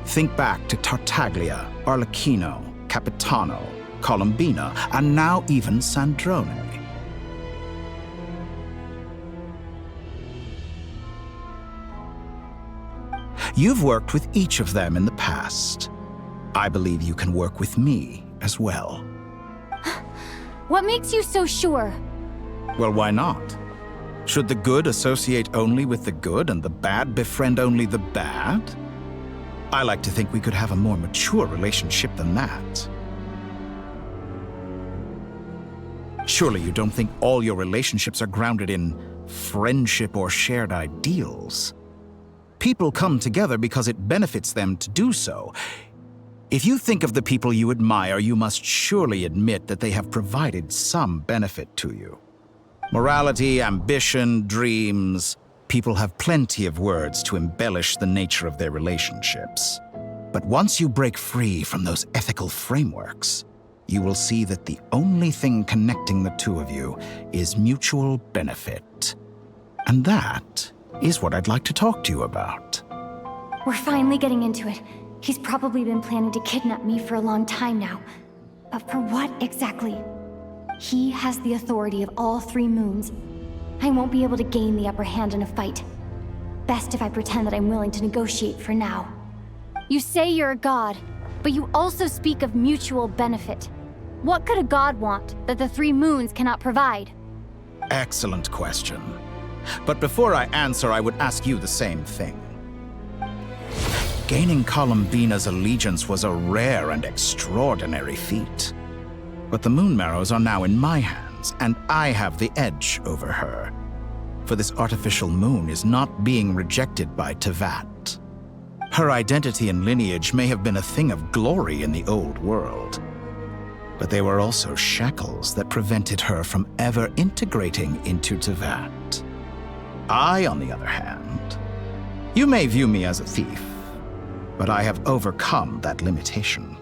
Think back to Tartaglia, Arlecchino, Capitano, Columbina, and now even Sandrone. You've worked with each of them in the past. I believe you can work with me as well. What makes you so sure? Well, why not? Should the good associate only with the good and the bad befriend only the bad? I like to think we could have a more mature relationship than that. Surely you don't think all your relationships are grounded in friendship or shared ideals? People come together because it benefits them to do so. If you think of the people you admire, you must surely admit that they have provided some benefit to you. Morality, ambition, dreams. People have plenty of words to embellish the nature of their relationships. But once you break free from those ethical frameworks, you will see that the only thing connecting the two of you is mutual benefit. And that is what I'd like to talk to you about. We're finally getting into it. He's probably been planning to kidnap me for a long time now. But for what exactly? He has the authority of all 3 moons. I won't be able to gain the upper hand in a fight. Best if I pretend that I'm willing to negotiate for now. You say you're a god, but you also speak of mutual benefit. What could a god want that the 3 moons cannot provide? Excellent question. But before I answer, I would ask you the same thing. Gaining Columbina's allegiance was a rare and extraordinary feat. But the Moon Marrows are now in my hands, and I have the edge over her. For this artificial moon is not being rejected by Tevat. Her identity and lineage may have been a thing of glory in the old world, but they were also shackles that prevented her from ever integrating into Tevat. I, on the other hand, you may view me as a thief, but I have overcome that limitation.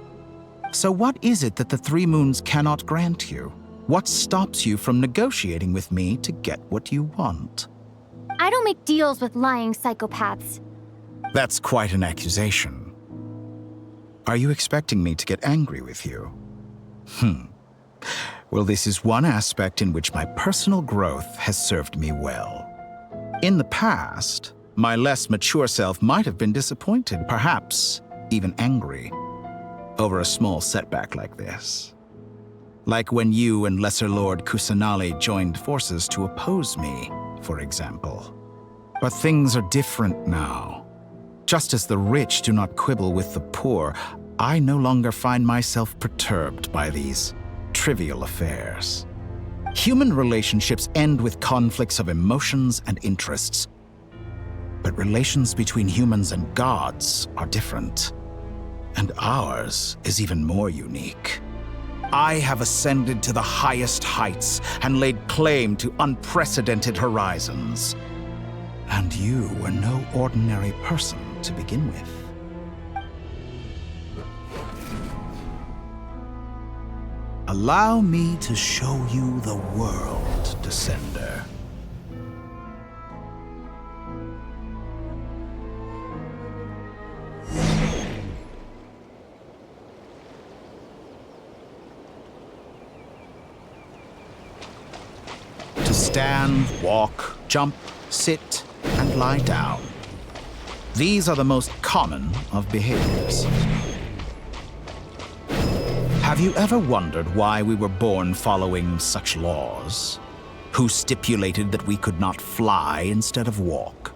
So what is it that the 3 moons cannot grant you? What stops you from negotiating with me to get what you want? I don't make deals with lying psychopaths. That's quite an accusation. Are you expecting me to get angry with you? Well, this is one aspect in which my personal growth has served me well. In the past, my less mature self might have been disappointed, perhaps even angry, over a small setback like this. Like when you and Lesser Lord Kusanali joined forces to oppose me, for example. But things are different now. Just as the rich do not quibble with the poor, I no longer find myself perturbed by these trivial affairs. Human relationships end with conflicts of emotions and interests. But relations between humans and gods are different. And ours is even more unique. I have ascended to the highest heights and laid claim to unprecedented horizons. And you were no ordinary person to begin with. Allow me to show you the world, Descender. To stand, walk, jump, sit, and lie down. These are the most common of behaviors. Have you ever wondered why we were born following such laws? Who stipulated that we could not fly instead of walk?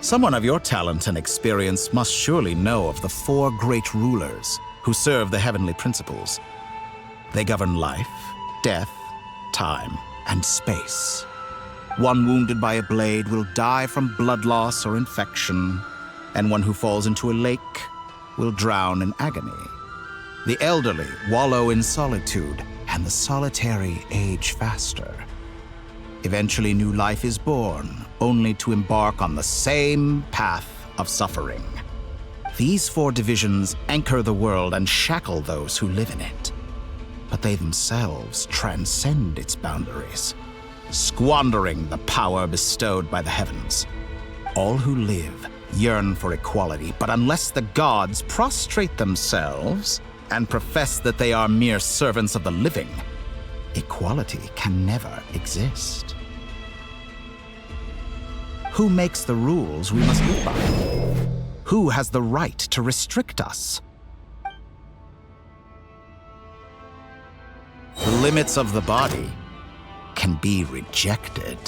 Someone of your talent and experience must surely know of the 4 great rulers who serve the heavenly principles. They govern life, death, time, and space. One wounded by a blade will die from blood loss or infection, and one who falls into a lake will drown in agony. The elderly wallow in solitude, and the solitary age faster. Eventually, new life is born, only to embark on the same path of suffering. These 4 divisions anchor the world and shackle those who live in it. But they themselves transcend its boundaries, squandering the power bestowed by the heavens. All who live yearn for equality, but unless the gods prostrate themselves and profess that they are mere servants of the living, equality can never exist. Who makes the rules we must live by? Who has the right to restrict us? The limits of the body can be rejected.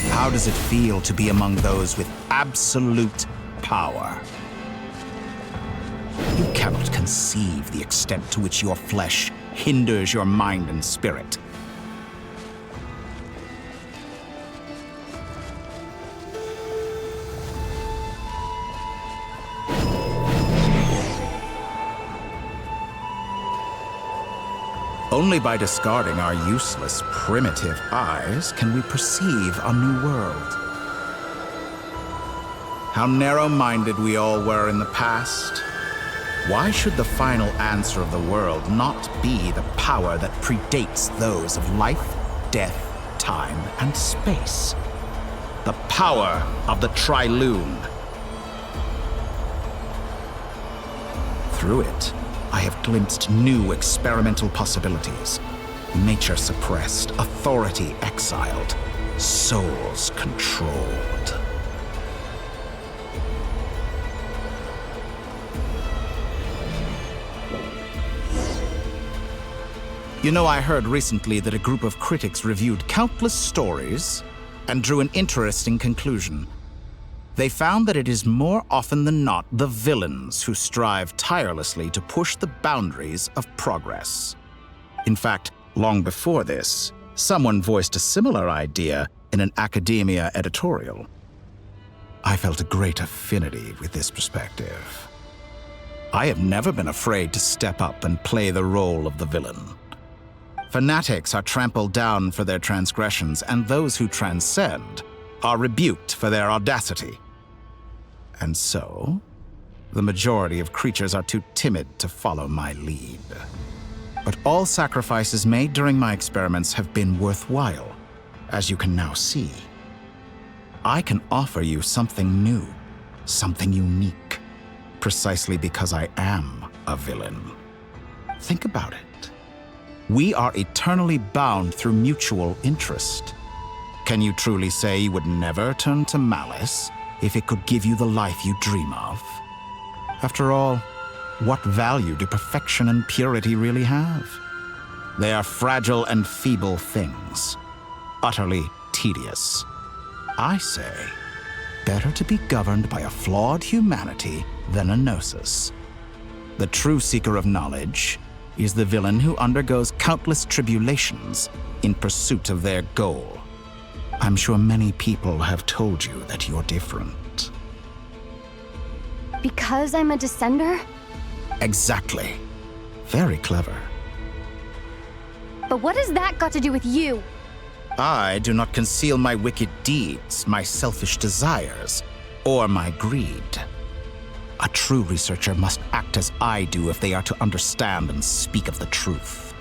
How does it feel to be among those with absolute power? You cannot conceive the extent to which your flesh hinders your mind and spirit. Only by discarding our useless, primitive eyes can we perceive a new world. How narrow-minded we all were in the past. Why should the final answer of the world not be the power that predates those of life, death, time, and space? The power of the Trilune. Through it, I have glimpsed new experimental possibilities. Nature suppressed, authority exiled, souls controlled. You know, I heard recently that a group of critics reviewed countless stories and drew an interesting conclusion. They found that it is more often than not the villains who strive tirelessly to push the boundaries of progress. In fact, long before this, someone voiced a similar idea in an academia editorial. I felt a great affinity with this perspective. I have never been afraid to step up and play the role of the villain. Fanatics are trampled down for their transgressions, and those who transcend are rebuked for their audacity. And so, the majority of creatures are too timid to follow my lead. But all sacrifices made during my experiments have been worthwhile, as you can now see. I can offer you something new, something unique, precisely because I am a villain. Think about it. We are eternally bound through mutual interest. Can you truly say you would never turn to malice if it could give you the life you dream of? After all, what value do perfection and purity really have? They are fragile and feeble things, utterly tedious. I say, better to be governed by a flawed humanity than a gnosis. The true seeker of knowledge is the villain who undergoes countless tribulations in pursuit of their goal. I'm sure many people have told you that you're different. Because I'm a descender? Exactly. Very clever. But what has that got to do with you? I do not conceal my wicked deeds, my selfish desires, or my greed. A true researcher must act as I do if they are to understand and speak of the truth.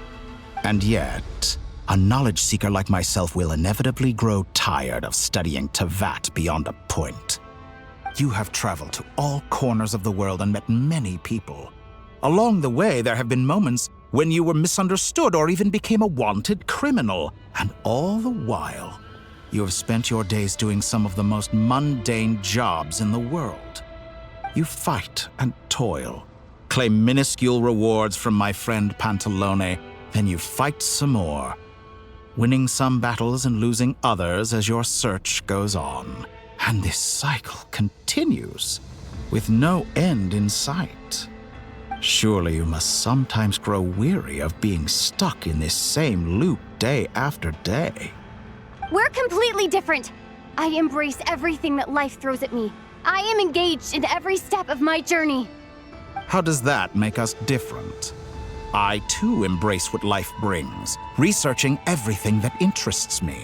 And yet, a knowledge seeker like myself will inevitably grow tired of studying Tevat beyond a point. You have traveled to all corners of the world and met many people. Along the way, there have been moments when you were misunderstood or even became a wanted criminal. And all the while, you have spent your days doing some of the most mundane jobs in the world. You fight and toil, claim minuscule rewards from my friend Pantalone, then you fight some more, winning some battles and losing others as your search goes on. And this cycle continues, with no end in sight. Surely you must sometimes grow weary of being stuck in this same loop day after day. We're completely different. I embrace everything that life throws at me. I am engaged in every step of my journey. How does that make us different? I too embrace what life brings, researching everything that interests me.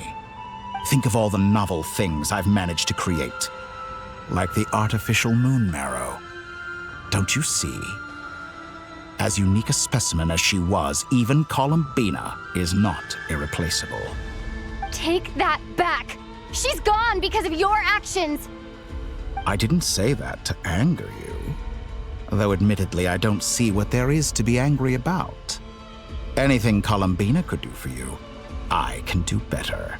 Think of all the novel things I've managed to create, like the artificial moon marrow. Don't you see? As unique a specimen as she was, even Columbina is not irreplaceable. Take that back! She's gone because of your actions! I didn't say that to anger you. Though admittedly, I don't see what there is to be angry about. Anything Columbina could do for you, I can do better.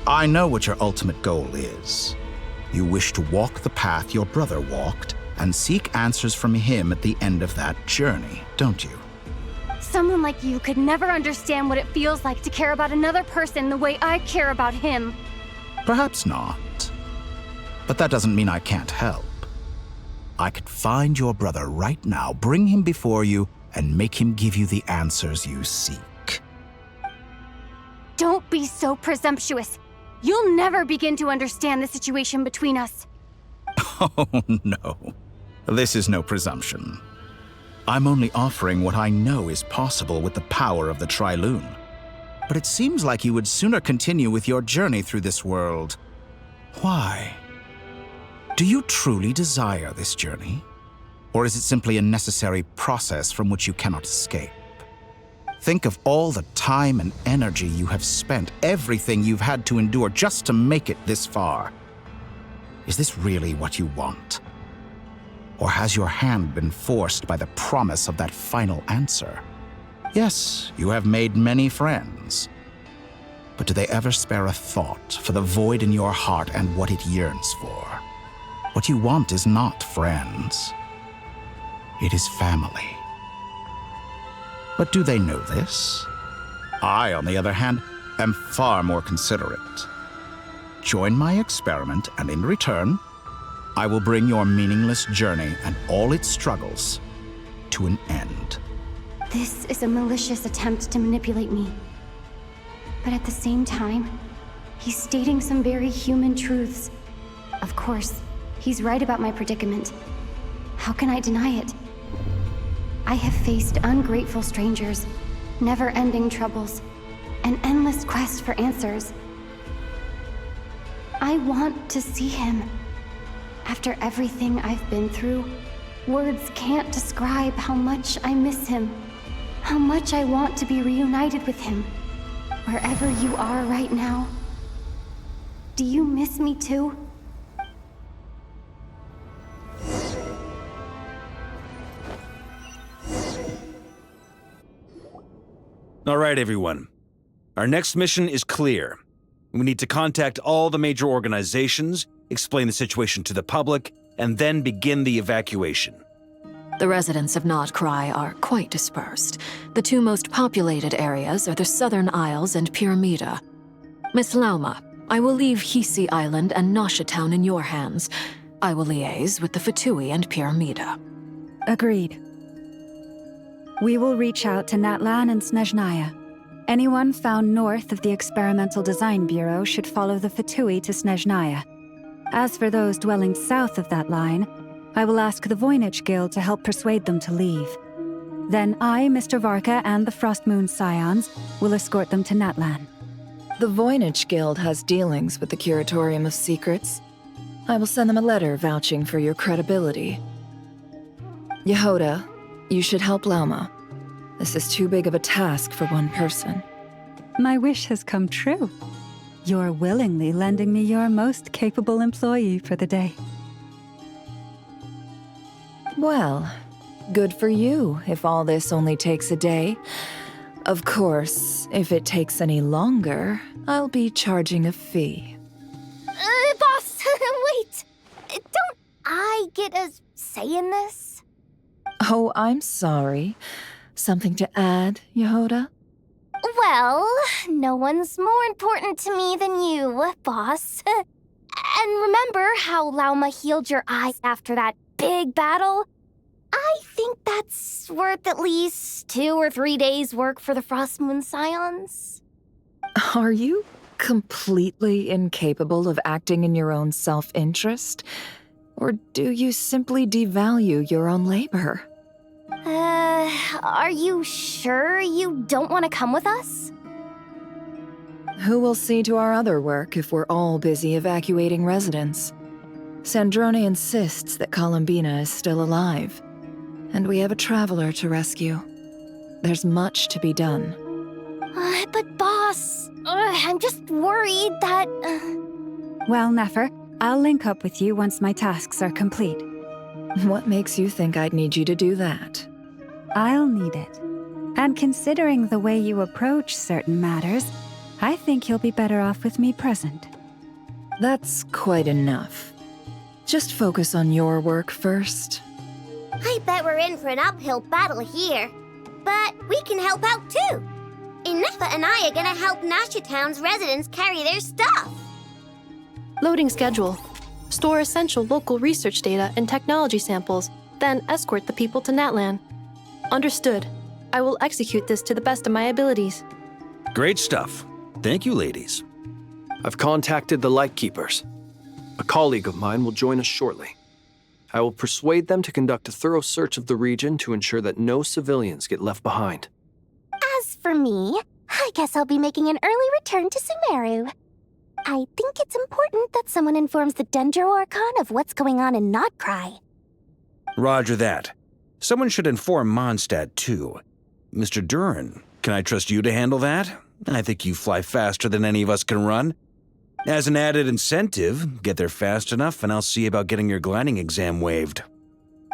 I know what your ultimate goal is. You wish to walk the path your brother walked and seek answers from him at the end of that journey, don't you? Someone like you could never understand what it feels like to care about another person the way I care about him. Perhaps not. But that doesn't mean I can't help. I could find your brother right now, bring him before you, and make him give you the answers you seek. Don't be so presumptuous. You'll never begin to understand the situation between us. Oh, no. This is no presumption. I'm only offering what I know is possible with the power of the Trilune. But it seems like you would sooner continue with your journey through this world. Why? Do you truly desire this journey? Or is it simply a necessary process from which you cannot escape? Think of all the time and energy you have spent, everything you've had to endure just to make it this far. Is this really what you want? Or has your hand been forced by the promise of that final answer? Yes, you have made many friends. But do they ever spare a thought for the void in your heart and what it yearns for? What you want is not friends. It is family. But do they know this? I, on the other hand, am far more considerate. Join my experiment, and in return, I will bring your meaningless journey and all its struggles to an end. This is a malicious attempt to manipulate me. But at the same time, he's stating some very human truths. Of course, he's right about my predicament. How can I deny it? I have faced ungrateful strangers, never-ending troubles, an endless quest for answers. I want to see him. After everything I've been through, words can't describe how much I miss him, how much I want to be reunited with him. Wherever you are right now, do you miss me too? All right, everyone. Our next mission is clear. We need to contact all the major organizations, explain the situation to the public, and then begin the evacuation. The residents of Notcry are quite dispersed. The two most populated areas are the Southern Isles and Pyramida. Miss Lauma, I will leave Hisi Island and Nasha Town in your hands. I will liaise with the Fatui and Pyramida. Agreed. We will reach out to Natlan and Snezhnaya. Anyone found north of the Experimental Design Bureau should follow the Fatui to Snezhnaya. As for those dwelling south of that line, I will ask the Voynich Guild to help persuade them to leave. Then I, Mr. Varka, and the Frostmoon Scions will escort them to Natlan. The Voynich Guild has dealings with the Curatorium of Secrets. I will send them a letter vouching for your credibility. Yehoda, you should help Lauma. This is too big of a task for one person. My wish has come true. You're willingly lending me your most capable employee for the day. Well, good for you if all this only takes a day. Of course, if it takes any longer, I'll be charging a fee. Boss, wait! Don't I get a say in this? Oh, I'm sorry. Something to add, Yehoda? Well, no one's more important to me than you, boss. And remember how Lauma healed your eyes after that big battle? I think that's worth at least 2 or 3 days' work for the Frost Moon Scions. Are you completely incapable of acting in your own self-interest? Or do you simply devalue your own labor? Are you sure you don't want to come with us? Who will see to our other work if we're all busy evacuating residents? Sandrone insists that Columbina is still alive, and we have a traveler to rescue. There's much to be done. But boss, I'm just worried that... Well, Nefer, I'll link up with you once my tasks are complete. What makes you think I'd need you to do that? I'll need it. And considering the way you approach certain matters, I think you'll be better off with me present. That's quite enough. Just focus on your work first. I bet we're in for an uphill battle here. But we can help out too. Inefa and I are gonna help Nasha Town's residents carry their stuff. Loading schedule. Store essential local research data and technology samples, then escort the people to Natlan. Understood. I will execute this to the best of my abilities. Great stuff. Thank you, ladies. I've contacted the Lightkeepers. A colleague of mine will join us shortly. I will persuade them to conduct a thorough search of the region to ensure that no civilians get left behind. As for me, I guess I'll be making an early return to Sumeru. I think it's important that someone informs the Dendro Archon of what's going on in Notcry. Roger that. Someone should inform Mondstadt, too. Mr. Duran, can I trust you to handle that? I think you fly faster than any of us can run. As an added incentive, get there fast enough and I'll see about getting your gliding exam waived.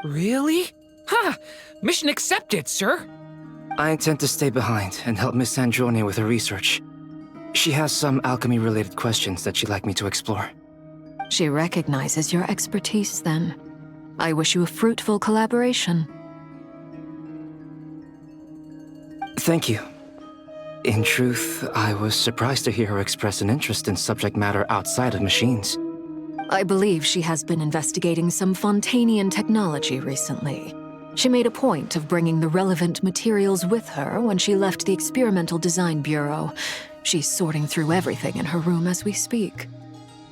Really? Ha! Mission accepted, sir. I intend to stay behind and help Miss Sandrone with her research. She has some alchemy-related questions that she'd like me to explore. She recognizes your expertise, then. I wish you a fruitful collaboration. Thank you. In truth, I was surprised to hear her express an interest in subject matter outside of machines. I believe she has been investigating some Fontanian technology recently. She made a point of bringing the relevant materials with her when she left the Experimental Design Bureau. She's sorting through everything in her room as we speak.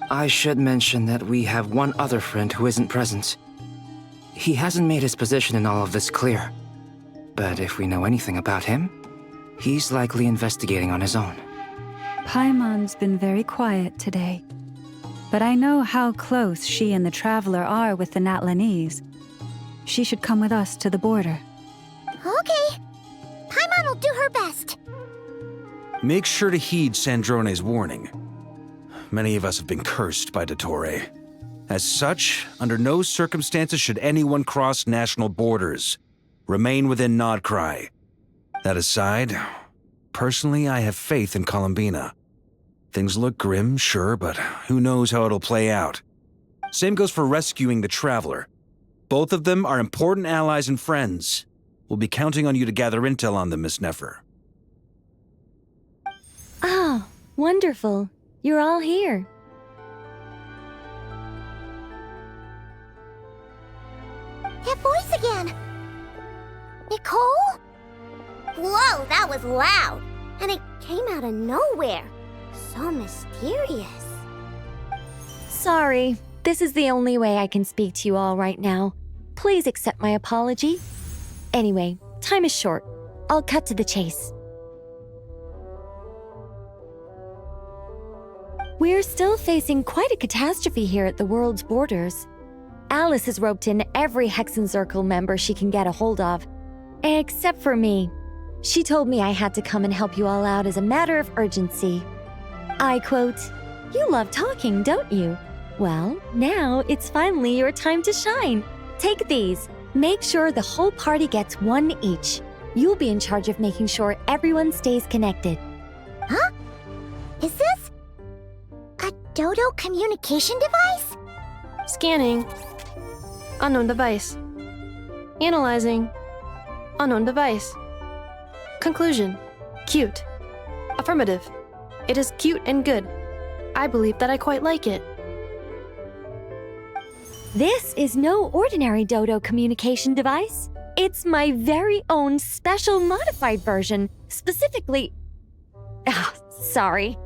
I should mention that we have one other friend who isn't present. He hasn't made his position in all of this clear. But if we know anything about him, he's likely investigating on his own. Paimon's been very quiet today. But I know how close she and the Traveler are with the Natlanese. She should come with us to the border. Okay. Paimon will do her best. Make sure to heed Sandrone's warning. Many of us have been cursed by Dottore. As such, under no circumstances should anyone cross national borders. Remain within Nodcry. That aside, personally I have faith in Columbina. Things look grim, sure, but who knows how it'll play out. Same goes for rescuing the Traveler. Both of them are important allies and friends. We'll be counting on you to gather intel on them, Miss Nefer. Ah, wonderful. You're all here. That voice again! Nicole? Whoa, that was loud! And it came out of nowhere. So mysterious. Sorry, this is the only way I can speak to you all right now. Please accept my apology. Anyway, time is short. I'll cut to the chase. We're still facing quite a catastrophe here at the world's borders. Alice has roped in every Hexencircle member she can get a hold of, except for me. She told me I had to come and help you all out as a matter of urgency. I quote, "You love talking, don't you? Well, now it's finally your time to shine. Take these. Make sure the whole party gets one each. You'll be in charge of making sure everyone stays connected." Huh? Is this a Dodo communication device? Scanning. Unknown device. Analyzing. Unknown device. Conclusion. Cute. Affirmative. It is cute and good. I believe that I quite like it. This is no ordinary Dodo communication device. It's my very own special modified version, specifically... sorry.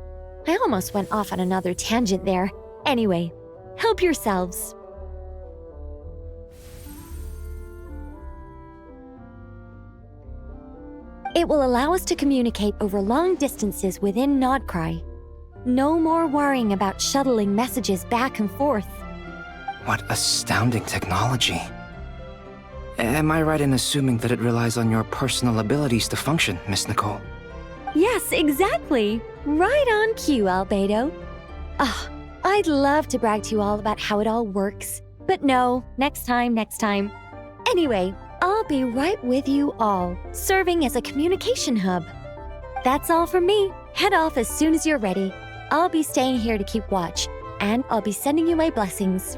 I almost went off on another tangent there. Anyway, help yourselves. It will allow us to communicate over long distances within Nodcry. No more worrying about shuttling messages back and forth. What astounding technology. Am I right in assuming that it relies on your personal abilities to function, Miss Nicole? Yes, exactly. Right on cue, Albedo. I'd love to brag to you all about how it all works. But no, next time. Anyway, I'll be right with you all, serving as a communication hub. That's all from me. Head off as soon as you're ready. I'll be staying here to keep watch, and I'll be sending you my blessings.